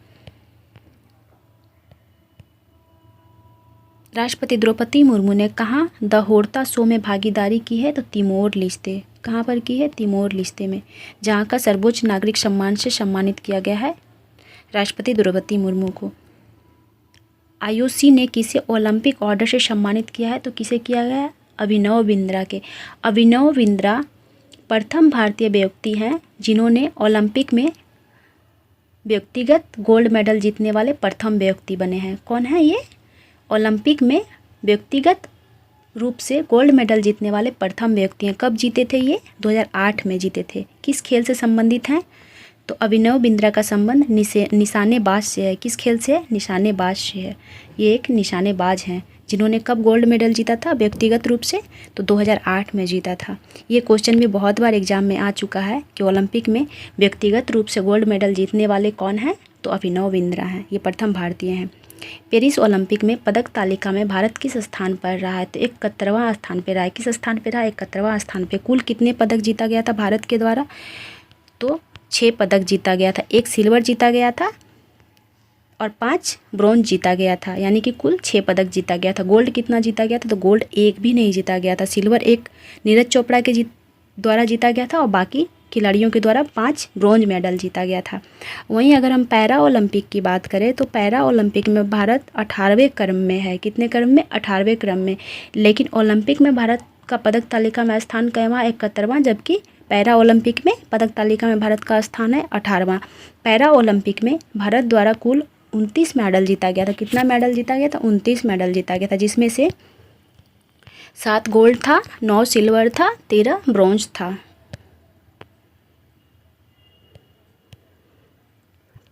राष्ट्रपति द्रौपदी मुर्मू ने कहाँ द होर्ता शो में भागीदारी की है? तो तिमोर लिस्ते। कहाँ पर की है? तिमोर लिस्ते में, जहाँ का सर्वोच्च नागरिक सम्मान से सम्मानित किया गया है राष्ट्रपति द्रौपदी मुर्मू को। आईओसी ने किसे ओलंपिक ऑर्डर से सम्मानित किया है? तो किसे किया गया है? अभिनव बिंद्रा के। अभिनव बिंद्रा प्रथम भारतीय व्यक्ति हैं जिन्होंने ओलंपिक में व्यक्तिगत गोल्ड मेडल जीतने वाले प्रथम व्यक्ति बने हैं। कौन है ये? ओलंपिक में व्यक्तिगत रूप से गोल्ड मेडल जीतने वाले प्रथम व्यक्ति हैं। कब जीते थे ये? 2008 में जीते थे। किस खेल से संबंधित हैं? तो अभिनव बिंद्रा का संबंध निशानेबाज से है। किस खेल से है? निशानेबाज से है। ये एक निशानेबाज हैं जिन्होंने कब गोल्ड मेडल जीता था व्यक्तिगत रूप से? तो 2008 में जीता था। ये क्वेश्चन भी बहुत बार एग्जाम में आ चुका है कि ओलंपिक में व्यक्तिगत रूप से गोल्ड मेडल जीतने वाले कौन हैं? तो अभिनव बिंद्रा हैं। ये प्रथम भारतीय हैं। पेरिस ओलंपिक में पदक तालिका में भारत किस स्थान पर रहा है? तो 71वां स्थान पर रहा है। किस स्थान पर रहा? 71वां स्थान पे। कुल कितने पदक जीता गया था भारत के द्वारा? तो 6 पदक जीता गया था। 1 सिल्वर जीता गया था और 5 ब्रॉन्ज जीता गया था, यानी कि कुल 6 पदक जीता गया था। गोल्ड कितना जीता गया था? तो गोल्ड 1 भी नहीं जीता गया था। सिल्वर 1 नीरज चोपड़ा के द्वारा जीता गया था और बाकी खिलाड़ियों के द्वारा 5 ब्रॉन्ज मेडल जीता गया था। वहीं अगर हम पैरा ओलंपिक की बात करें तो पैरा ओलंपिक में भारत 18वें क्रम में है। कितने क्रम में? 18वें क्रम में। लेकिन ओलंपिक में भारत का पदक तालिका में स्थान कैवां? 71वां, जबकि पैरा ओलंपिक में पदक तालिका में भारत का स्थान है 18वां। पैरा ओलंपिक में भारत द्वारा कुल 29 मेडल जीता गया था। कितना मेडल जीता गया था? 29 मेडल जीता गया था, जिसमें से 7 गोल्ड था, 9 सिल्वर था, 13 ब्रॉन्ज था।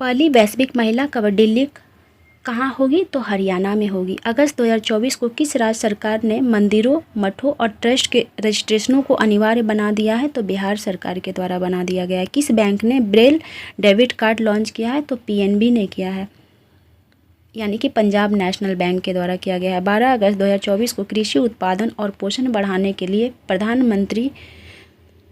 पहली वैश्विक महिला कबड्डी लीग कहाँ होगी? तो हरियाणा में होगी। अगस्त 2024 को किस राज्य सरकार ने मंदिरों, मठों और ट्रस्ट के रजिस्ट्रेशनों को अनिवार्य बना दिया है? तो बिहार सरकार के द्वारा बना दिया गया है। किस बैंक ने ब्रेल डेबिट कार्ड लॉन्च किया है? तो पीएनबी ने किया है, यानी कि पंजाब नेशनल बैंक के द्वारा किया गया है। 12 अगस्त 2024 को कृषि उत्पादन और पोषण बढ़ाने के लिए प्रधानमंत्री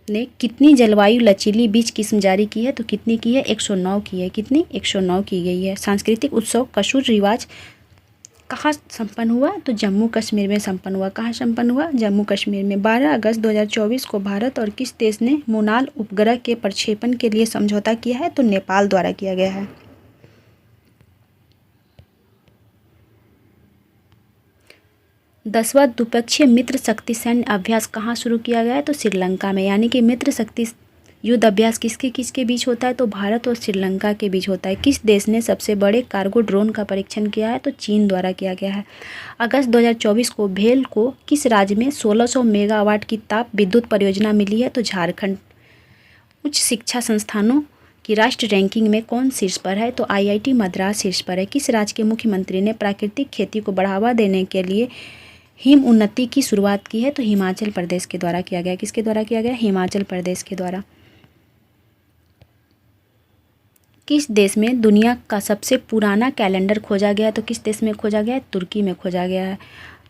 ने कितनी जलवायु लचीली बीज किस्म जारी की है? तो कितनी की है? 109 की है। कितनी? 109 की गई है। सांस्कृतिक उत्सव कसूर रिवाज कहाँ संपन्न हुआ? तो जम्मू कश्मीर में संपन्न हुआ। कहाँ संपन्न हुआ? जम्मू कश्मीर में। 12 अगस्त 2024 को भारत और किस देश ने मोनाल उपग्रह के प्रक्षेपण के लिए समझौता किया है? तो नेपाल द्वारा किया गया है। 10वां द्विपक्षीय मित्र शक्ति सैन्य अभ्यास कहाँ शुरू किया गया है? तो श्रीलंका में, यानी कि मित्र शक्ति युद्ध अभ्यास किसके किसके बीच होता है? तो भारत और श्रीलंका के बीच होता है। किस देश ने सबसे बड़े कार्गो ड्रोन का परीक्षण किया है? तो चीन द्वारा किया गया है। अगस्त 2024 को भेल को किस राज्य में 1600 मेगावाट की ताप विद्युत परियोजना मिली है? तो झारखंड। उच्च शिक्षा संस्थानों की राष्ट्रीय रैंकिंग में कौन शीर्ष पर है? तो आईआईटी मद्रास शीर्ष पर है। किस राज्य के मुख्यमंत्री ने प्राकृतिक खेती को बढ़ावा देने के लिए हिम उन्नति की शुरुआत की है? तो हिमाचल प्रदेश के द्वारा किया गया। किसके द्वारा किया गया? हिमाचल प्रदेश के द्वारा। किस देश में दुनिया का सबसे पुराना कैलेंडर खोजा गया है? तो किस देश में खोजा गया है? तुर्की में खोजा गया है।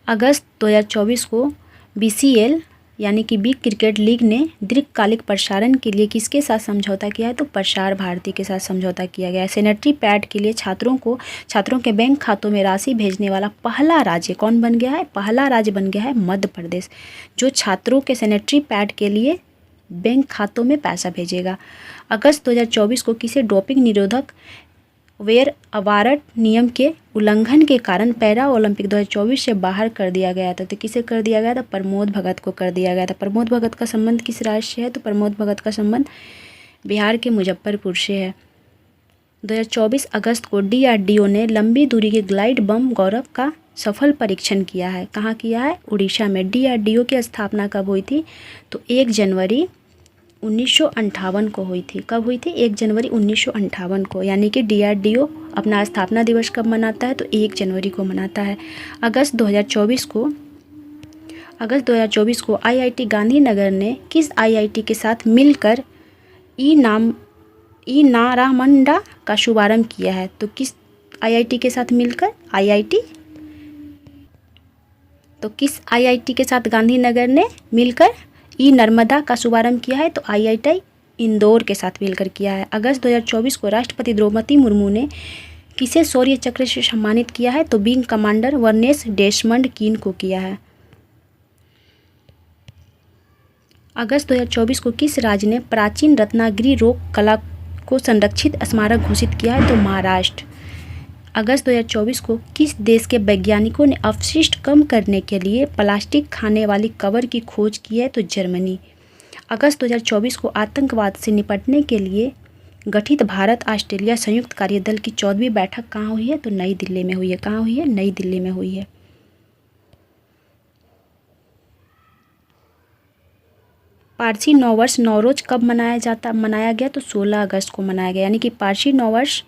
अगस्त 2024 को BCL यानी कि बिग क्रिकेट लीग ने दीर्घकालिक प्रसारण के लिए किसके साथ समझौता किया है? तो प्रसार भारती के साथ समझौता किया गया है। सैनिटरी पैड के लिए छात्रों के बैंक खातों में राशि भेजने वाला पहला राज्य कौन बन गया है? पहला राज्य बन गया है मध्य प्रदेश, जो छात्रों के सैनिटरी पैड के लिए बैंक खातों में पैसा भेजेगा। अगस्त 2024 को किसे डोपिंग निरोधक वेयर अवार्ड नियम के उल्लंघन के कारण पैरा ओलंपिक 2024 से बाहर कर दिया गया था? तो किसे कर दिया गया था? प्रमोद भगत को कर दिया गया था। प्रमोद भगत का संबंध किस राज्य से है? तो प्रमोद भगत का संबंध बिहार के मुजफ्फरपुर से है। 2024 अगस्त को DRDO ने लंबी दूरी के ग्लाइड बम गौरव का सफल परीक्षण किया है। कहाँ किया है? उड़ीसा में। DRDO की स्थापना कब हुई थी? तो 1 जनवरी 1958 को हुई थी। कब हुई थी? 1 जनवरी 1958 को। यानी कि DRDO अपना स्थापना दिवस कब मनाता है? तो 1 जनवरी को मनाता है। अगस्त 2024 को IIT गांधीनगर ने किस IIT के साथ मिलकर ई नारामंडा का शुभारंभ किया है? तो किस IIT के साथ मिलकर? किस IIT के साथ गांधीनगर ने मिलकर ई नर्मदा का शुभारंभ किया है? तो IIT इंदौर के साथ मिलकर किया है। अगस्त 2024 को राष्ट्रपति द्रौपदी मुर्मू ने किसे शौर्य चक्र से सम्मानित किया है? तो विंग कमांडर वर्नेस डेसमंड कीन को किया है। अगस्त 2024 को किस राज्य ने प्राचीन रत्नागिरी रोक कला को संरक्षित स्मारक घोषित किया है? तो महाराष्ट्र। अगस्त 2024 को किस देश के वैज्ञानिकों ने अपशिष्ट कम करने के लिए प्लास्टिक खाने वाली कवर की खोज की है? तो जर्मनी। अगस्त 2024 को आतंकवाद से निपटने के लिए गठित भारत ऑस्ट्रेलिया संयुक्त कार्यदल की 14वीं बैठक कहाँ हुई है? तो नई दिल्ली में हुई है। कहाँ हुई है? नई दिल्ली में हुई है। पारसी नववर्ष नवरोज कब मनाया गया? तो 16 अगस्त को मनाया गया। यानी कि पारसी नववर्ष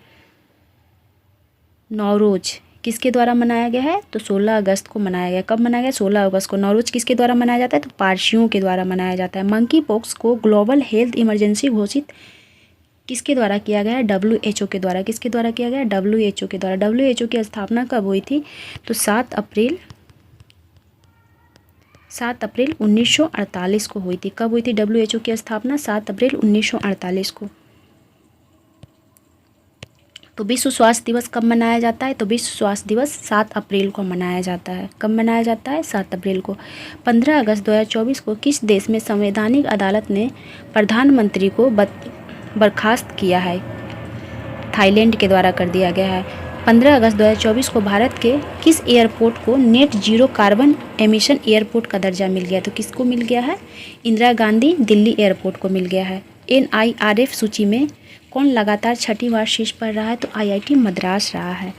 नवरोज किसके द्वारा मनाया गया है? तो 16 अगस्त को मनाया गया। कब मनाया गया? 16 अगस्त को। नवरोज किसके द्वारा मनाया जाता है? तो पारसियों के द्वारा मनाया जाता है। मंकी पॉक्स को ग्लोबल हेल्थ इमरजेंसी घोषित किसके द्वारा किया गया है? WHO के द्वारा। किसके द्वारा किया गया? WHO के द्वारा। WHO की स्थापना कब हुई थी? तो 7 अप्रैल 1948 को हुई थी। कब हुई थी WHO की स्थापना? 7 अप्रैल 1948 को। तो विश्व स्वास्थ्य दिवस कब मनाया जाता है? तो विश्व स्वास्थ्य दिवस 7 अप्रैल को मनाया जाता है। कब मनाया जाता है? 7 अप्रैल को। 15 अगस्त 2024 को किस देश में संवैधानिक अदालत ने प्रधानमंत्री को बर्खास्त किया है? थाईलैंड के द्वारा कर दिया गया है। 15 अगस्त 2024 को भारत के किस एयरपोर्ट को net zero carbon emission airport का दर्जा मिल गया? तो किसको मिल गया है? इंदिरा गांधी दिल्ली एयरपोर्ट को मिल गया है। NIRF सूची में कौन लगातार 6ठी बार शीर्ष पर रहा है? तो IIT मद्रास रहा है।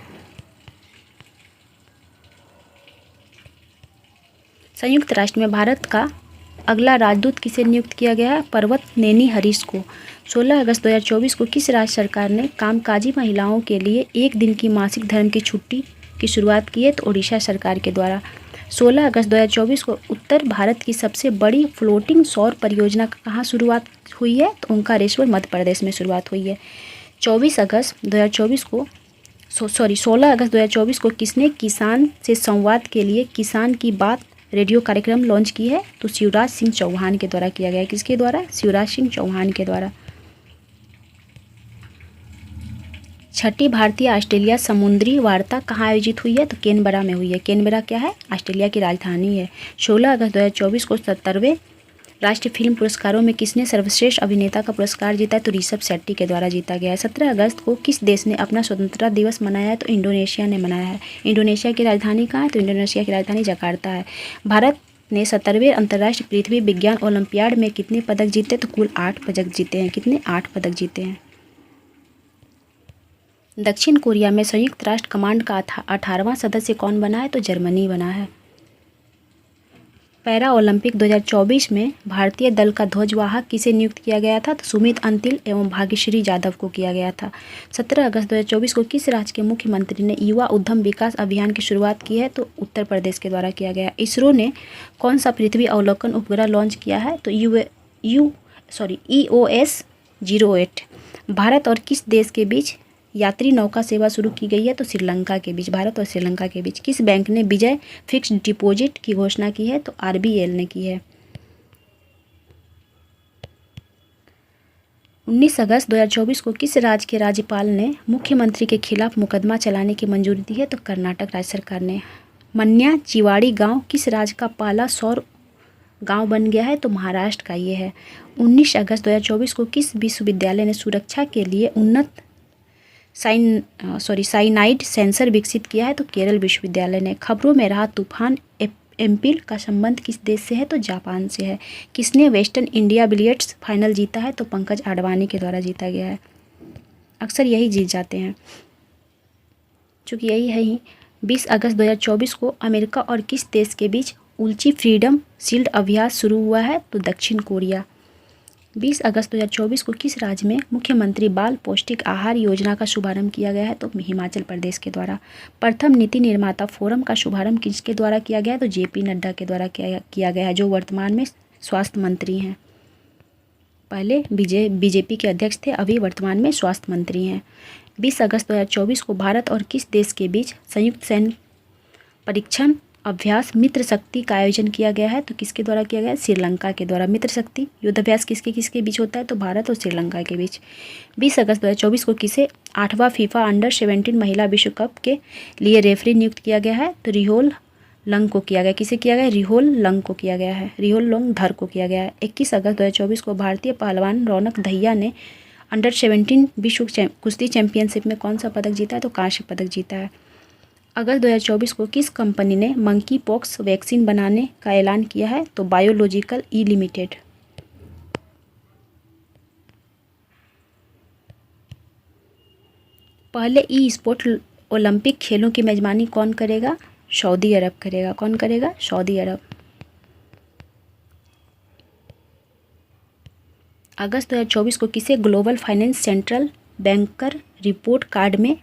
संयुक्त राष्ट्र में भारत का अगला राजदूत किसे नियुक्त किया गया है? पर्वतनेनी हरीश को। 16 अगस्त 2024 को किस राज्य सरकार ने कामकाजी महिलाओं के लिए 1 दिन की मासिक धर्म की छुट्टी की शुरुआत की है? तो ओडिशा सरकार के द्वारा। 16 अगस्त 2024 को उत्तर भारत की सबसे बड़ी फ्लोटिंग सौर परियोजना कहाँ शुरुआत हुई है? तो ओंकारेश्वर मध्य प्रदेश में शुरुआत हुई है। 16 अगस्त 2024 को किसने किसान से संवाद के लिए किसान की बात रेडियो कार्यक्रम लॉन्च की है? तो शिवराज सिंह चौहान के द्वारा किया गया है। किसके द्वारा? शिवराज सिंह चौहान के द्वारा। 6ठी भारतीय ऑस्ट्रेलिया समुद्री वार्ता कहाँ आयोजित हुई है? तो कैनबरा में हुई है। कैनबरा क्या है? ऑस्ट्रेलिया की राजधानी है। 16 अगस्त 2024 को 70वें राष्ट्रीय फिल्म पुरस्कारों में किसने सर्वश्रेष्ठ अभिनेता का पुरस्कार जीता है? तो ऋषभ शेट्टी के द्वारा जीता गया है। 17 अगस्त को किस देश ने अपना स्वतंत्रता दिवस मनाया है? तो इंडोनेशिया ने मनाया है। इंडोनेशिया की राजधानी कहाँ है? तो इंडोनेशिया की राजधानी जकार्ता है। भारत ने 70वें अंतर्राष्ट्रीय पृथ्वी विज्ञान ओलंपियाड में कितने पदक जीते? तो कुल 8 पदक जीते हैं। कितने? 8 पदक जीते हैं। दक्षिण कोरिया में संयुक्त राष्ट्र कमांड का 18वां सदस्य कौन बना है? तो जर्मनी बना है। पैरा ओलंपिक 2024 में भारतीय दल का ध्वजवाहक किसे नियुक्त किया गया था? तो सुमित अंतिल एवं भाग्यश्री यादव को किया गया था। 17 अगस्त 2024 को किस राज्य के मुख्यमंत्री ने युवा उद्यम विकास अभियान की शुरुआत की है? तो उत्तर प्रदेश के द्वारा किया गया। इसरो ने कौन सा पृथ्वी अवलोकन उपग्रह लॉन्च किया है? तो EOS-08। भारत और किस देश के बीच यात्री नौका सेवा शुरू की गई है? तो श्रीलंका के बीच, भारत और श्रीलंका के बीच। किस बैंक ने विजय फिक्स्ड डिपॉजिट की घोषणा की है? तो RBL ने की है। 19 अगस्त 2024 को किस राज्य के राज्यपाल ने मुख्यमंत्री के खिलाफ मुकदमा चलाने की मंजूरी दी है? तो कर्नाटक राज्य सरकार ने। मन्या चिवाड़ी गांव किस राज्य का पहला सौर गांव बन गया है? तो महाराष्ट्र का ये है। 19 अगस्त 2024 को किस विश्वविद्यालय ने सुरक्षा के लिए उन्नत साइनाइड सेंसर विकसित किया है? तो केरल विश्वविद्यालय ने। खबरों में रहा तूफान एम्पिल का संबंध किस देश से है? तो जापान से है। किसने वेस्टर्न इंडिया बिलियर्ड्स फाइनल जीता है? तो पंकज आडवाणी के द्वारा जीता गया है। अक्सर यही जीत जाते हैं, चूँकि यही है ही। 20 अगस्त 2024 को अमेरिका और किस देश के बीच उल्ची फ्रीडम शील्ड अभ्यास शुरू हुआ है? तो दक्षिण कोरिया। 20 अगस्त 2024 को किस राज्य में मुख्यमंत्री बाल पौष्टिक आहार योजना का शुभारंभ किया गया है? तो हिमाचल प्रदेश के द्वारा। प्रथम नीति निर्माता फोरम का शुभारंभ किसके द्वारा किया गया है? तो JP नड्डा के द्वारा किया गया है, जो वर्तमान में स्वास्थ्य मंत्री हैं। पहले BJP के अध्यक्ष थे, अभी वर्तमान में स्वास्थ्य मंत्री हैं। 20 अगस्त 2024 को भारत और किस देश के बीच संयुक्त सैन्य परीक्षण अभ्यास मित्र शक्ति का आयोजन किया गया है? तो किसके द्वारा किया गया है? श्रीलंका के द्वारा। मित्र शक्ति युद्धाभ्यास किसके बीच होता है? तो भारत और श्रीलंका के बीच। 20 अगस्त 2024 को किसे 8वां फीफा अंडर-17 महिला विश्व कप के लिए रेफरी नियुक्त किया गया है? तो रिहोल लंग को किया गया। किसे किया गया? रिहोल लंग को किया गया है। रिहोल लंग धर को किया गया है। 21 अगस्त 2024 को भारतीय पहलवान रौनक दहिया ने अंडर-17 विश्व कुश्ती चैंपियनशिप में कौन सा पदक जीता है? तो कांस्य पदक जीता है। अगस्त 2024 को किस कंपनी ने मंकी पॉक्स वैक्सीन बनाने का ऐलान किया है? तो बायोलॉजिकल ई लिमिटेड। पहले ई स्पोर्ट ओलंपिक खेलों की मेजबानी कौन करेगा? सऊदी अरब करेगा। कौन करेगा? सऊदी अरब। अगस्त 2024 को किसे global finance central banker report card में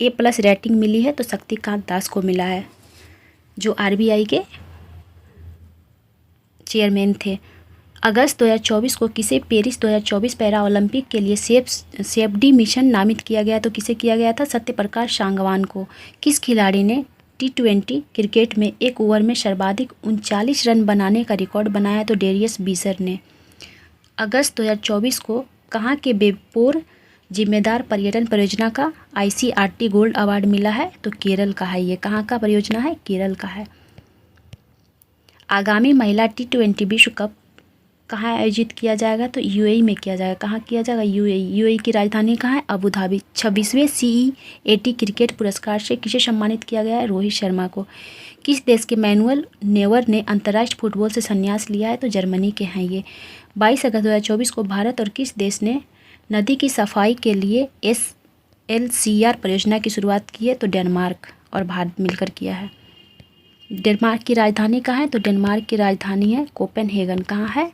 A+ रेटिंग मिली है? तो शक्तिकांत दास को मिला है, जो RBI के चेयरमैन थे। अगस्त 2024 को किसे पेरिस 2024 पैरा ओलंपिक के लिए सेफ्डी मिशन नामित किया गया? तो किसे किया गया था? सत्यप्रकाश सांगवान को। किस खिलाड़ी ने T20 क्रिकेट में एक ओवर में सर्वाधिक 39 रन बनाने का रिकॉर्ड बनाया है? तो डेरियस बीसर ने। अगस्त 2024 को कहाँ के बेपोर जिम्मेदार पर्यटन परियोजना का ICRT गोल्ड अवार्ड मिला है? तो केरल का है। ये कहाँ का परियोजना है? केरल का है। आगामी महिला T20 विश्व कप कहाँ आयोजित किया जाएगा? तो UAE में किया जाएगा। कहाँ किया जाएगा? UAE की राजधानी कहाँ है? Abu Dhabi. 26वें CEAT क्रिकेट पुरस्कार से किसे सम्मानित किया गया है? रोहित शर्मा को। किस देश के मैनुअल नेवर ने अंतर्राष्ट्रीय फुटबॉल से संन्यास लिया है? तो जर्मनी के हैं ये। 22 अगस्त 2024 को भारत और किस देश ने नदी की सफाई के लिए SLCR परियोजना की शुरुआत की है? तो डेनमार्क और भारत मिलकर किया है। डेनमार्क की राजधानी कहाँ है? तो डेनमार्क की राजधानी है कोपेनहेगन। कहाँ है?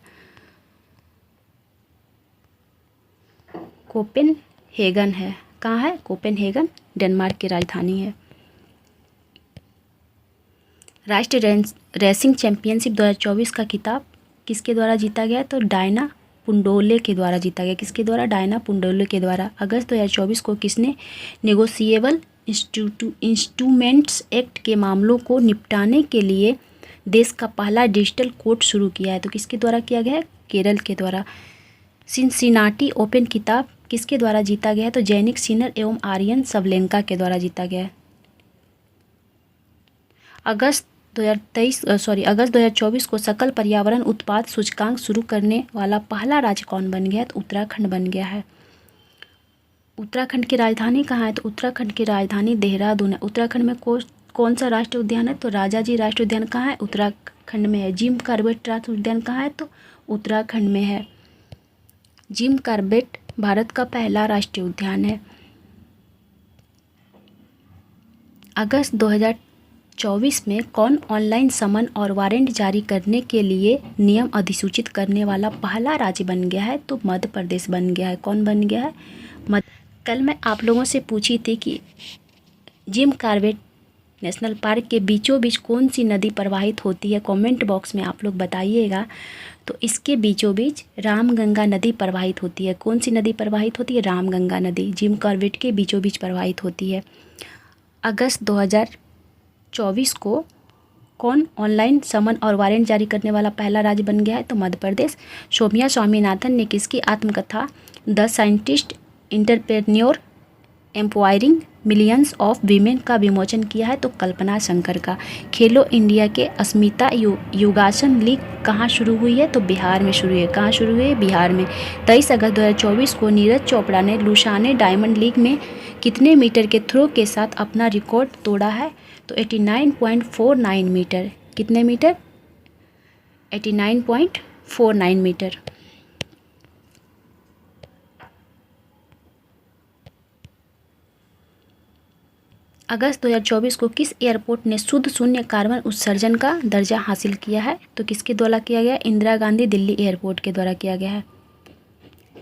कोपेनहेगन है। कहाँ है? कोपेनहेगन डेनमार्क की राजधानी है। राष्ट्रीय रेसिंग चैंपियनशिप 2024 का खिताब किसके द्वारा जीता गया? तो डायना पुंडोले के द्वारा जीता गया। किसके द्वारा? डायना पुंडोले के द्वारा। अगस्त 2024 को किसने नेगोशिएबल इंस्ट्रूमेंट्स एक्ट के मामलों को निपटाने के लिए देश का पहला डिजिटल कोर्ट शुरू किया है? तो किसके द्वारा किया गया है? केरल के द्वारा। सिनसिनाटी ओपन खिताब किसके द्वारा जीता गया है? तो जैनिक सिनर एवं आर्यन सबलेंका के द्वारा जीता गया है। अगस्त 2024 को सकल पर्यावरण उत्पाद सूचकांक शुरू करने वाला पहला राज्य कौन बन गया है? तो उत्तराखंड बन गया है। उत्तराखंड की राजधानी कहाँ है? तो उत्तराखंड की राजधानी देहरादून है। उत्तराखंड में कौन सा राष्ट्रीय उद्यान है? तो राजाजी राष्ट्रीय उद्यान कहाँ है? उत्तराखंड में है। जिम कॉर्बेट राष्ट्रीय उद्यान कहाँ है? तो उत्तराखंड में है। जिम कॉर्बेट भारत का पहला राष्ट्रीय उद्यान है। अगस्त 2024 में कौन ऑनलाइन समन और वारंट जारी करने के लिए नियम अधिसूचित करने वाला पहला राज्य बन गया है? तो मध्य प्रदेश बन गया है। कौन बन गया है? कल मैं आप लोगों से पूछी थी कि जिम कॉर्बेट नेशनल पार्क के बीचों बीच कौन सी नदी प्रवाहित होती है, कमेंट बॉक्स में आप लोग बताइएगा। तो इसके बीचों बीच रामगंगा नदी प्रवाहित होती है। कौन सी नदी प्रवाहित होती है? रामगंगा नदी जिम कॉर्बेट के बीचों बीच प्रवाहित होती है। अगस्त 2024 को कौन ऑनलाइन समन और वारंट जारी करने वाला पहला राज्य बन गया है? तो मध्य प्रदेश। सौम्या स्वामीनाथन ने किसकी आत्मकथा the scientist entrepreneur empowering millions of women का विमोचन किया है? तो कल्पना शंकर का। खेलो इंडिया के अस्मिता योगासन लीग कहाँ शुरू हुई है? तो बिहार में शुरू हुई है। कहाँ शुरू हुई है? बिहार में। 23 अगस्त 2024 को नीरज चोपड़ा ने लुसाने डायमंड लीग में कितने मीटर के थ्रो के साथ अपना रिकॉर्ड तोड़ा है? तो 89.49 मीटर। कितने मीटर? 89.49 मीटर। अगस्त 2024 को किस एयरपोर्ट ने शुद्ध शून्य कार्बन उत्सर्जन का दर्जा हासिल किया है? तो किसके द्वारा किया गया? इंदिरा गांधी दिल्ली एयरपोर्ट के द्वारा किया गया है।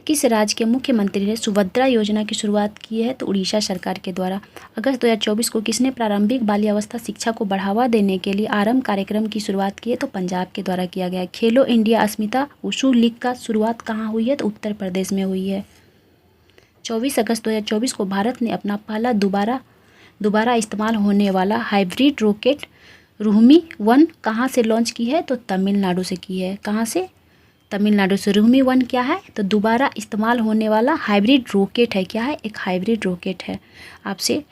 किस राज्य के मुख्यमंत्री ने सुभद्रा योजना की शुरुआत की है? तो उड़ीसा सरकार के द्वारा। अगस्त 2024 को किसने प्रारंभिक बाल्यावस्था शिक्षा को बढ़ावा देने के लिए आरंभ कार्यक्रम की शुरुआत की है? तो पंजाब के द्वारा किया गया है। खेलो इंडिया अस्मिता वुशु लीग का शुरुआत कहाँ हुई है? तो उत्तर प्रदेश में हुई है। 24 अगस्त 2024 को भारत ने अपना पहला दोबारा इस्तेमाल होने वाला हाइब्रिड रॉकेट रुहमी 1 कहाँ से लॉन्च की है? तो तमिलनाडु से की है। कहाँ से? तमिलनाडु से। रुहमी 1 क्या है? तो दोबारा इस्तेमाल होने वाला हाइब्रिड रॉकेट है। क्या है? एक हाइब्रिड रॉकेट है। आपसे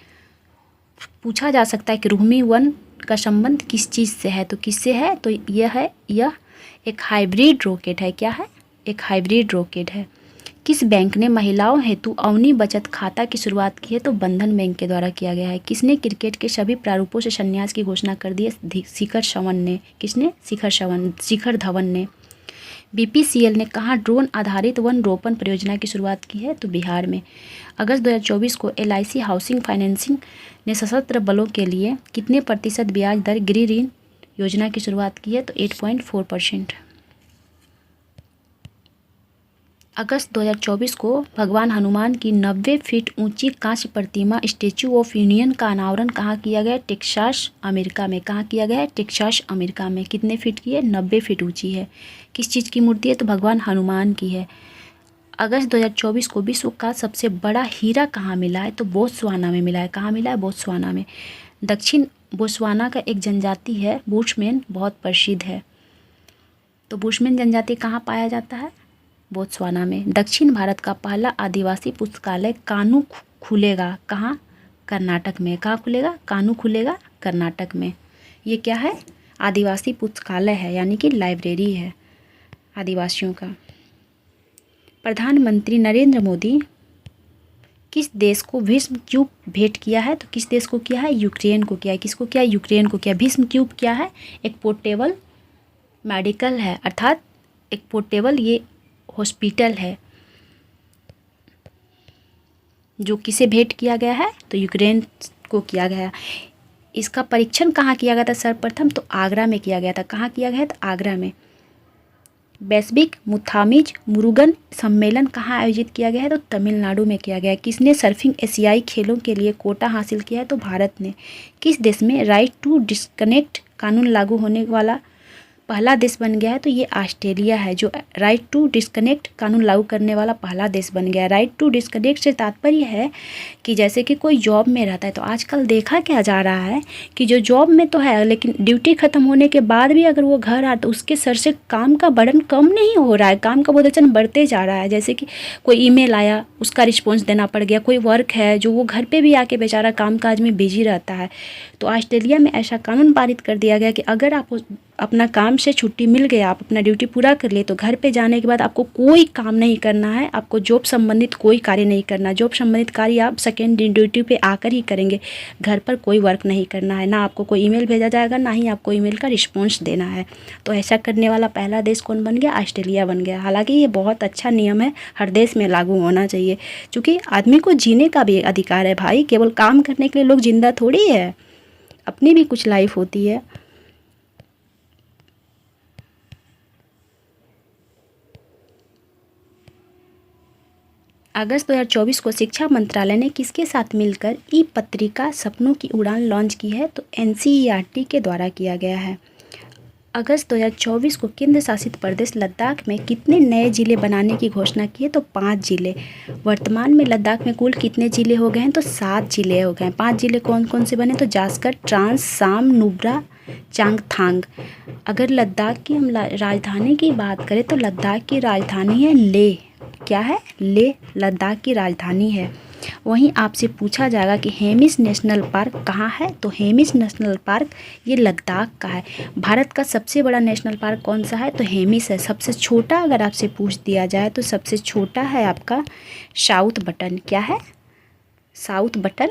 पूछा जा सकता है कि रुहमी 1 का संबंध किस चीज़ से है? तो किससे है? तो यह एक हाइब्रिड रॉकेट है। क्या है? एक हाइब्रिड रॉकेट है। किस बैंक ने महिलाओं हेतु अवनी बचत खाता की शुरुआत की है? तो बंधन बैंक के द्वारा किया गया है। किसने क्रिकेट के सभी प्रारूपों से संन्यास की घोषणा कर दी है? शिखर धवन ने। किसने? शिखर धवन ने। बीपीसीएल ने कहाँ ड्रोन आधारित वन रोपण परियोजना की शुरुआत की है? तो बिहार में। अगस्त 2024 को एलआईसी हाउसिंग फाइनेंसिंग ने सशस्त्र बलों के लिए कितने प्रतिशत ब्याज दर गृह ऋण योजना की शुरुआत की है? तो 8.4%। अगस्त 2024 को भगवान हनुमान की 90 फीट ऊंची कांस्य प्रतिमा स्टैच्यू ऑफ यूनियन का अनावरण कहाँ किया गया? टेक्सास अमेरिका में। कहाँ किया गया है? टेक्सास अमेरिका में। कितने फीट की है? 90 फीट ऊंची है। किस चीज़ की मूर्ति है? तो भगवान हनुमान की है। अगस्त 2024 को विश्व का सबसे बड़ा हीरा कहाँ मिला है? तो बोत्सवाना में मिला है। कहाँ मिला है? बोत्सवाना में। दक्षिण बोत्सवाना का एक जनजाति है बुशमैन, बहुत प्रसिद्ध है। तो बुशमैन जनजाति कहाँ पाया जाता है? बोत्सवाना में। दक्षिण भारत का पहला आदिवासी पुस्तकालय कानू खुलेगा कहाँ? कर्नाटक में। कहाँ खुलेगा? कानू खुलेगा कर्नाटक में। ये क्या है? आदिवासी पुस्तकालय है, यानी कि लाइब्रेरी है आदिवासियों का। प्रधानमंत्री नरेंद्र मोदी किस देश को भीष्म ट्यूब भेंट किया है? तो किस देश को किया है? यूक्रेन को किया है। किसको किया? यूक्रेन को किया। भीष्म ट्यूब क्या है? एक पोर्टेबल मेडिकल है, अर्थात एक पोर्टेबल ये हॉस्पिटल है जो किसे भेंट किया गया है? तो यूक्रेन को किया गया। इसका परीक्षण कहाँ किया गया था सर्वप्रथम? तो आगरा में किया गया था। कहाँ किया गया? तो आगरा में। वैश्विक मुथामिज मुरुगन सम्मेलन कहाँ आयोजित किया गया है? तो तमिलनाडु में किया गया है। किसने सर्फिंग एशियाई खेलों के लिए कोटा हासिल किया है? तो भारत ने। किस देश में राइट टू डिस्कनेक्ट कानून लागू होने वाला पहला देश बन गया है? तो ये ऑस्ट्रेलिया है जो राइट टू डिस्कनेक्ट कानून लागू करने वाला पहला देश बन गया है। राइट टू डिस्कनेक्ट से तात्पर्य है कि जैसे कि कोई जॉब में रहता है, तो आजकल देखा क्या जा रहा है कि जो जॉब में तो है लेकिन ड्यूटी ख़त्म होने के बाद भी अगर वो घर आता तो उसके सर से काम का बर्डन कम नहीं हो रहा है, काम का बोझ बढ़ते जा रहा है। जैसे कि कोई ईमेल आया, उसका रिस्पॉन्स देना पड़ गया, कोई वर्क है जो वो घर पर भी आके बेचारा काम काज में बिजी रहता है। तो ऑस्ट्रेलिया में ऐसा कानून पारित कर दिया गया कि अगर आप अपना काम से छुट्टी मिल गया, आप अपना ड्यूटी पूरा कर लिए, तो घर पे जाने के बाद आपको कोई काम नहीं करना है, आपको जॉब संबंधित कोई कार्य नहीं करना। जॉब संबंधित कार्य आप सेकेंड ड्यूटी पे आकर ही करेंगे, घर पर कोई वर्क नहीं करना है। ना आपको कोई ईमेल भेजा जाएगा, ना ही आपको ईमेल का रिस्पॉन्स देना है। तो ऐसा करने वाला पहला देश कौन बन गया? ऑस्ट्रेलिया बन गया। हालांकि ये बहुत अच्छा नियम है, हर देश में लागू होना चाहिए, क्योंकि आदमी को जीने का भी अधिकार है भाई। केवल काम करने के लिए लोग जिंदा थोड़ी है। अपनी भी कुछ लाइफ होती है। अगस्त 2024 को शिक्षा मंत्रालय ने किसके साथ मिलकर ई पत्रिका सपनों की उड़ान लॉन्च की है? तो एनसीईआरटी के द्वारा किया गया है। अगस्त 2024 को केंद्र शासित प्रदेश लद्दाख में कितने नए ज़िले बनाने की घोषणा की है? तो 5 ज़िले। वर्तमान में लद्दाख में कुल कितने ज़िले हो गए हैं? तो 7 ज़िले हो गए हैं। 5 ज़िले कौन कौन से बने? तो जास्कर, ट्रांस, साम, नुब्रा, चांगथांग। अगर लद्दाख की हम राजधानी की बात करें तो लद्दाख की राजधानी है लेह। क्या है? लेह लद्दाख की राजधानी है। वहीं आपसे पूछा जाएगा कि हेमिस नेशनल पार्क कहाँ है? तो हेमिस नेशनल पार्क ये लद्दाख का है। भारत का सबसे बड़ा नेशनल पार्क कौन सा है? तो हेमिस है। सबसे छोटा अगर आपसे पूछ दिया जाए तो सबसे छोटा है आपका साउथ बटन। क्या है? साउथ बटन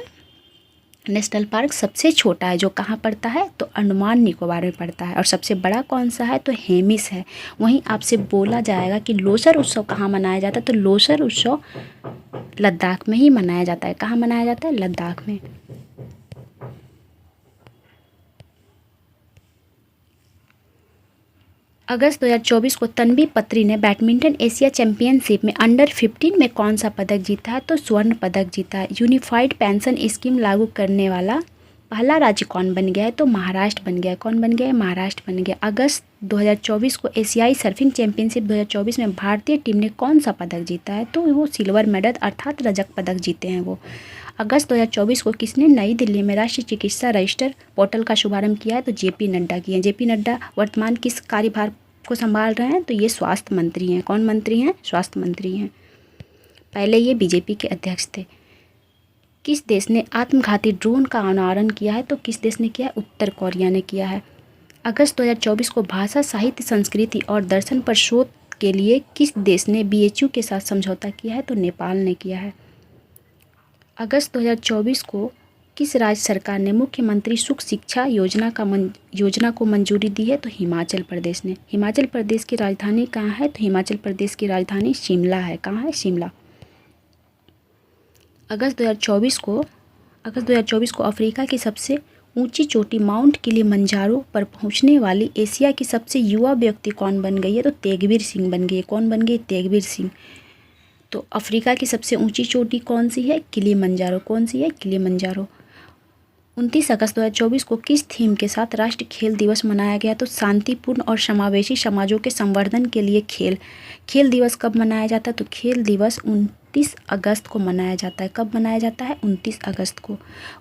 नेशनल पार्क सबसे छोटा है, जो कहाँ पड़ता है? तो अंडमान निकोबार में पड़ता है। और सबसे बड़ा कौन सा है? तो हेमिस है। वहीं आपसे बोला जाएगा कि लोसर उत्सव कहाँ मनाया जाता है? तो लोसर उत्सव लद्दाख में ही मनाया जाता है। कहाँ मनाया जाता है? लद्दाख में। अगस्त 2024 को तन्वी पत्री ने बैडमिंटन एशिया चैंपियनशिप में अंडर 15 में कौन सा पदक जीता है? तो स्वर्ण पदक जीता है। यूनिफाइड पेंशन स्कीम लागू करने वाला पहला राज्य कौन बन गया है? तो महाराष्ट्र बन गया। कौन बन गया है? महाराष्ट्र बन गया। अगस्त 2024 को एशियाई सर्फिंग चैंपियनशिप 2024 में भारतीय टीम ने कौन सा पदक जीता है? तो वो सिल्वर मेडल अर्थात रजत पदक जीते हैं वो। अगस्त 2024 को किसने नई दिल्ली में राष्ट्रीय चिकित्सा रजिस्टर पोर्टल का शुभारंभ किया है? तो जेपी नड्डा किए हैं। जेपी नड्डा वर्तमान किस कार्यभार को संभाल रहे हैं? तो ये स्वास्थ्य मंत्री हैं। कौन मंत्री हैं? स्वास्थ्य मंत्री हैं। पहले ये बीजेपी के अध्यक्ष थे। किस देश ने आत्मघाती ड्रोन का अनावरण किया है? तो किस देश ने किया है? उत्तर कोरिया ने किया है। अगस्त 2024 को भाषा, साहित्य, संस्कृति और दर्शन पर शोध के लिए किस देश ने बीएचयू के साथ समझौता किया है? तो नेपाल ने किया है। अगस्त 2024 को किस राज्य सरकार ने मुख्यमंत्री सुख शिक्षा योजना को मंजूरी दी है? तो हिमाचल प्रदेश ने। हिमाचल प्रदेश की राजधानी कहाँ है? तो हिमाचल प्रदेश की राजधानी शिमला है। कहाँ है? शिमला। अगस्त 2024 को अफ्रीका की सबसे ऊंची चोटी माउंट किलिमंजारो पर पहुंचने वाली एशिया की सबसे युवा व्यक्ति कौन बन गई है? तो तेगवीर सिंह बन गई है। कौन बन गई? तेगवीर सिंह। तो अफ्रीका की सबसे ऊंची चोटी कौन सी है? किलिमंजारो। कौन सी है? किलिमंजारो। 29 अगस्त 2024 को किस थीम के साथ राष्ट्रीय खेल दिवस मनाया गया? तो शांतिपूर्ण और समावेशी समाजों के संवर्धन के लिए खेल। खेल दिवस कब मनाया जाता है? तो खेल दिवस 29 अगस्त को मनाया जाता है। कब मनाया जाता है? 29 अगस्त को।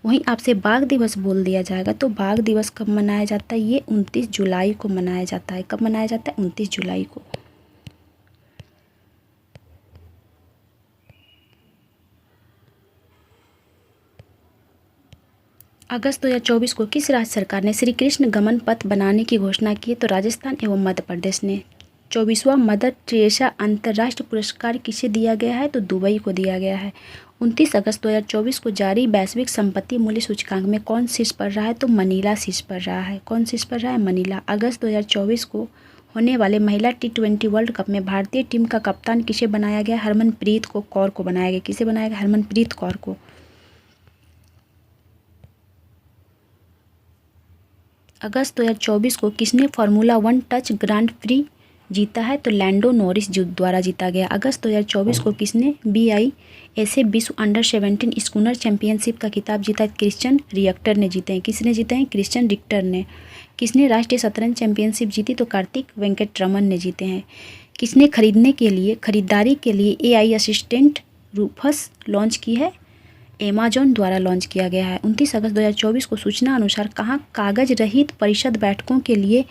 वहीं आपसे बाघ दिवस बोल दिया जाएगा तो बाघ दिवस कब मनाया जाता है? ये 29 जुलाई को मनाया जाता है। कब मनाया जाता है? 29 जुलाई को। अगस्त 2024 को किस राज्य सरकार ने श्री कृष्ण गमन पथ बनाने की घोषणा की? तो राजस्थान एवं मध्य प्रदेश ने। 24वां मदर टेरेसा अंतर्राष्ट्रीय पुरस्कार किसे दिया गया है? तो दुबई को दिया गया है। 29 अगस्त 2024 को जारी वैश्विक संपत्ति मूल्य सूचकांक में कौन शीर्ष पर रहा है? तो मनीला शीर्ष पर रहा है। कौन शीर्ष पर रहा है? मनीला। अगस्त 2024 को होने वाले महिला T20 वर्ल्ड कप में भारतीय टीम का कप्तान किसे बनाया गया? हरमनप्रीत कौर को बनाया गया। किसे बनाया गया? हरमनप्रीत कौर को। अगस्त 2024 को किसने फार्मूला 1 टच ग्रांड प्री जीता है? तो लैंडो नॉरिस द्वारा जीता गया। अगस्त 2024 को किसने BISA विश्व अंडर 17 स्कूनर चैंपियनशिप का खिताब जीता है? क्रिश्चियन रिएक्टर ने जीते हैं। किसने जीते हैं? क्रिश्चियन रिक्टर ने। किसने राष्ट्रीय शतरंज चैंपियनशिप जीती? तो कार्तिक वेंकटरमन ने जीते हैं। किसने खरीदारी के लिए AI असिस्टेंट रूफस लॉन्च की है? अमेजॉन द्वारा लॉन्च किया गया है। 29 अगस्त 2024 को सूचना अनुसार कहाँ कागज रहित परिषद बैठकों के लिए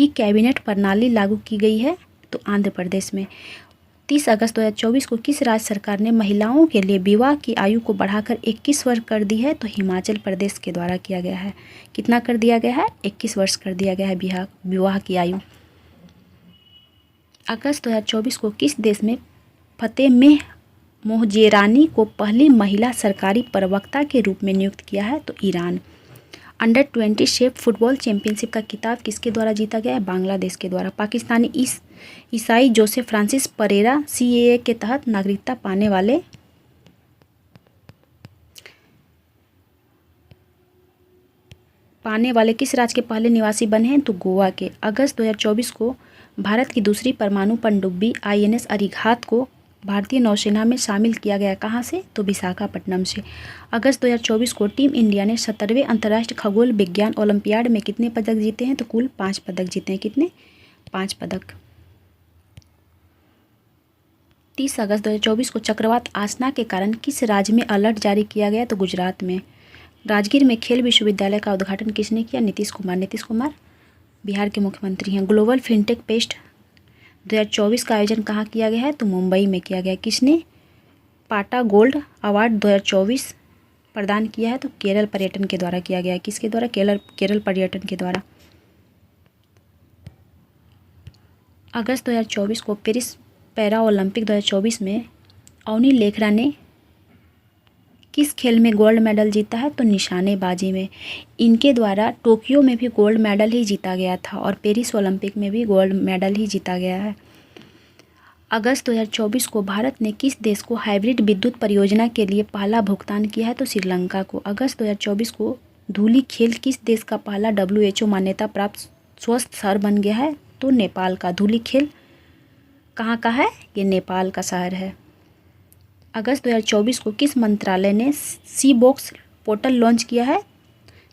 कैबिनेट प्रणाली लागू की गई है? तो आंध्र प्रदेश में। 30 अगस्त 2024 को किस राज्य सरकार ने महिलाओं के लिए विवाह की आयु को बढ़ाकर 21 वर्ष कर दी है? तो हिमाचल प्रदेश के द्वारा किया गया है। कितना कर दिया गया है? 21 वर्ष कर दिया गया है विवाह की आयु। अगस्त 2024 को किस देश में फतेह मोहजेरानी को पहली महिला सरकारी प्रवक्ता के रूप में नियुक्त किया है? तो Iran. Under 20 chef football championship का खिताब किसके द्वारा जीता गया है? बांग्लादेश के द्वारा। पाकिस्तानी ईसाई जोसेफ फ्रांसिस परेरा CAA के तहत नागरिकता पाने वाले पाने वाले किस राज्य के पहले निवासी बने हैं? तो गोवा के। अगस्त 2024 को भारत की दूसरी परमाणु पनडुब्बी INS अरिहंत को भारतीय नौसेना में शामिल किया गया कहाँ से? तो विशाखापट्टनम से। अगस्त 2024 को टीम इंडिया ने 17वें अंतर्राष्ट्रीय खगोल विज्ञान ओलंपियाड में कितने पदक जीते हैं? तो कुल 5 पदक जीते हैं। कितने? 5 पदक। 30 अगस्त 2024 को चक्रवात आसना के कारण किस राज्य में अलर्ट जारी किया गया? तो गुजरात में। राजगीर में खेल विश्वविद्यालय का उद्घाटन किसने किया? नीतीश कुमार। नीतीश कुमार बिहार के मुख्यमंत्री हैं। ग्लोबल फिनटेक फेस्ट 2024 का आयोजन कहाँ किया गया है? तो मुंबई में किया गया। किसने पाटा गोल्ड अवार्ड 2024 प्रदान किया है? तो केरल पर्यटन के द्वारा किया गया है। किसके द्वारा? केरल पर्यटन के द्वारा। अगस्त 2024 को पेरिस पैरा ओलंपिक 2024 में अवनी लेखरा ने किस खेल में गोल्ड मेडल जीता है? तो निशानेबाजी में। इनके द्वारा टोक्यो में भी गोल्ड मेडल ही जीता गया था और पेरिस ओलंपिक में भी गोल्ड मेडल ही जीता गया है। अगस्त 2024 को भारत ने किस देश को हाइब्रिड विद्युत परियोजना के लिए पहला भुगतान किया है? तो श्रीलंका को। अगस्त 2024 को धूली खेल किस देश का पहला WHO मान्यता प्राप्त स्वस्थ शहर बन गया है? तो नेपाल का। धूली खेल कहाँ का है? ये नेपाल का शहर है। अगस्त 2024 को किस मंत्रालय ने सी बॉक्स पोर्टल लॉन्च किया है?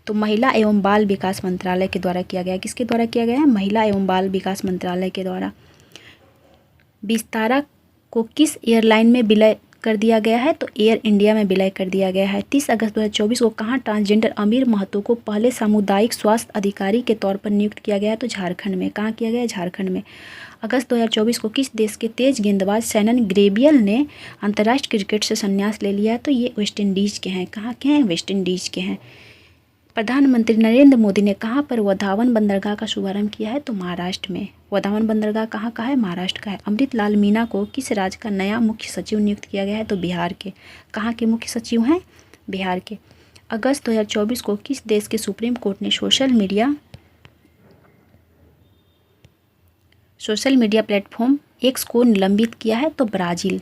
तो महिला एवं बाल विकास मंत्रालय के द्वारा किया गया है। किसके द्वारा किया गया है? महिला एवं बाल विकास मंत्रालय के द्वारा। विस्तारा को किस एयरलाइन में विलय कर दिया गया है? तो एयर इंडिया में विलय कर दिया गया है। 30 अगस्त 2024 को कहाँ ट्रांसजेंडर अमीर महतो को पहले सामुदायिक स्वास्थ्य अधिकारी के तौर पर नियुक्त किया गया? तो झारखंड में। कहाँ किया गया? झारखंड में। अगस्त 2024 को किस देश के तेज गेंदबाज शैनन ग्रेबियल ने अंतर्राष्ट्रीय क्रिकेट से संन्यास ले लिया है? तो ये वेस्ट इंडीज़ के हैं। कहाँ के हैं? वेस्ट इंडीज़ के हैं। प्रधानमंत्री नरेंद्र मोदी ने कहाँ पर वधावन बंदरगाह का शुभारंभ किया है? तो महाराष्ट्र में। वधावन बंदरगाह कहाँ का है? महाराष्ट्र का है। अमृत लाल मीना को किस राज्य का नया मुख्य सचिव नियुक्त किया गया है? तो बिहार के। कहाँ के मुख्य सचिव हैं? बिहार के। अगस्त 2024 को किस देश के सुप्रीम कोर्ट ने सोशल मीडिया प्लेटफॉर्म एक्स को निलंबित किया है? तो ब्राज़ील।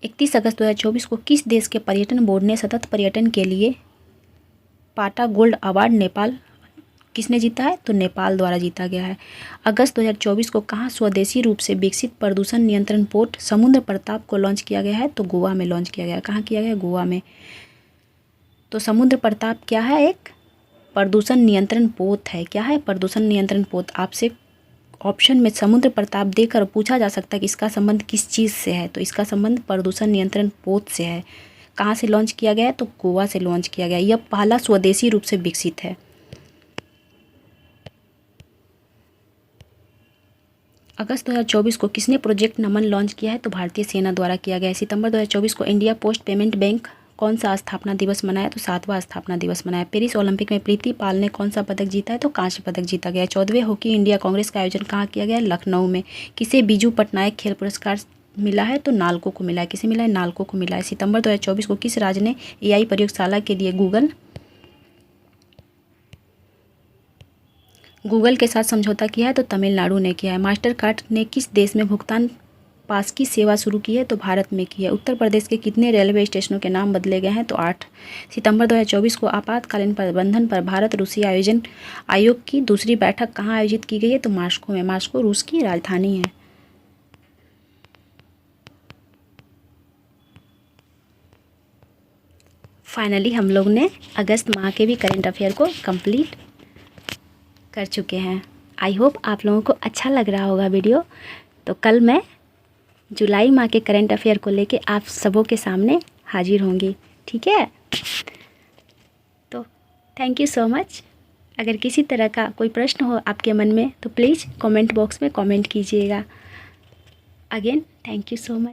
31 अगस्त 2024 को किस देश के पर्यटन बोर्ड ने सतत पर्यटन के लिए पाटा गोल्ड अवार्ड नेपाल किसने जीता है? तो नेपाल द्वारा जीता गया है। अगस्त 2024 को कहाँ स्वदेशी रूप से विकसित प्रदूषण नियंत्रण पोत समुद्र प्रताप को लॉन्च किया गया है? तो गोवा में लॉन्च किया गया। कहाँ किया गया? गोवा में। तो समुद्र प्रताप क्या है? एक प्रदूषण नियंत्रण पोत है। क्या है? प्रदूषण नियंत्रण पोत। आपसे ऑप्शन में समुद्र प्रताप देकर पूछा जा सकता है कि इसका संबंध किस चीज़ से है? तो इसका संबंध प्रदूषण नियंत्रण पोत से है। कहाँ से लॉन्च किया गया है? तो गोवा से लॉन्च किया गया। यह पहला स्वदेशी रूप से विकसित है। अगस्त 2024 को किसने प्रोजेक्ट नमन लॉन्च किया है? तो भारतीय सेना द्वारा किया गया है। सितंबर 2024 को इंडिया पोस्ट पेमेंट बैंक कौन सा स्थापना दिवस मनाया? तो 7वां स्थापना दिवस मनाया। पेरिस ओलंपिक में प्रीति पाल ने कौन सा पदक जीता है? तो कांस्य पदक जीता गया। 14वें हॉकी इंडिया कांग्रेस का आयोजन कहाँ किया गया? लखनऊ में। किसे बीजू पटनायक खेल पुरस्कार मिला है? तो नालको को मिला है। किसे मिला है? नालको को मिला है। सितंबर 2024 को किस राज्य ने AI प्रयोगशाला के लिए गूगल के साथ समझौता किया है? तो तमिलनाडु ने किया है। मास्टर कार्ड ने किस देश में भुगतान पास की सेवा शुरू की है? तो भारत में की है। उत्तर प्रदेश के कितने रेलवे स्टेशनों के नाम बदले गए हैं? तो 8। सितंबर 2024 को आपातकालीन प्रबंधन पर भारत रूसी आयोग की दूसरी बैठक कहाँ आयोजित की गई है? तो मास्को में। मास्को रूस की राजधानी है। फाइनली हम लोग ने अगस्त माह के भी करेंट अफेयर को कंप्लीट कर चुके हैं। आई होप आप लोगों को अच्छा लग रहा होगा वीडियो। तो कल मैं जुलाई माह के करेंट अफेयर को लेके आप सबों के सामने हाजिर होंगी। ठीक है? तो थैंक यू सो मच। अगर किसी तरह का कोई प्रश्न हो आपके मन में तो प्लीज़ कमेंट बॉक्स में कमेंट कीजिएगा। Again thank you so much.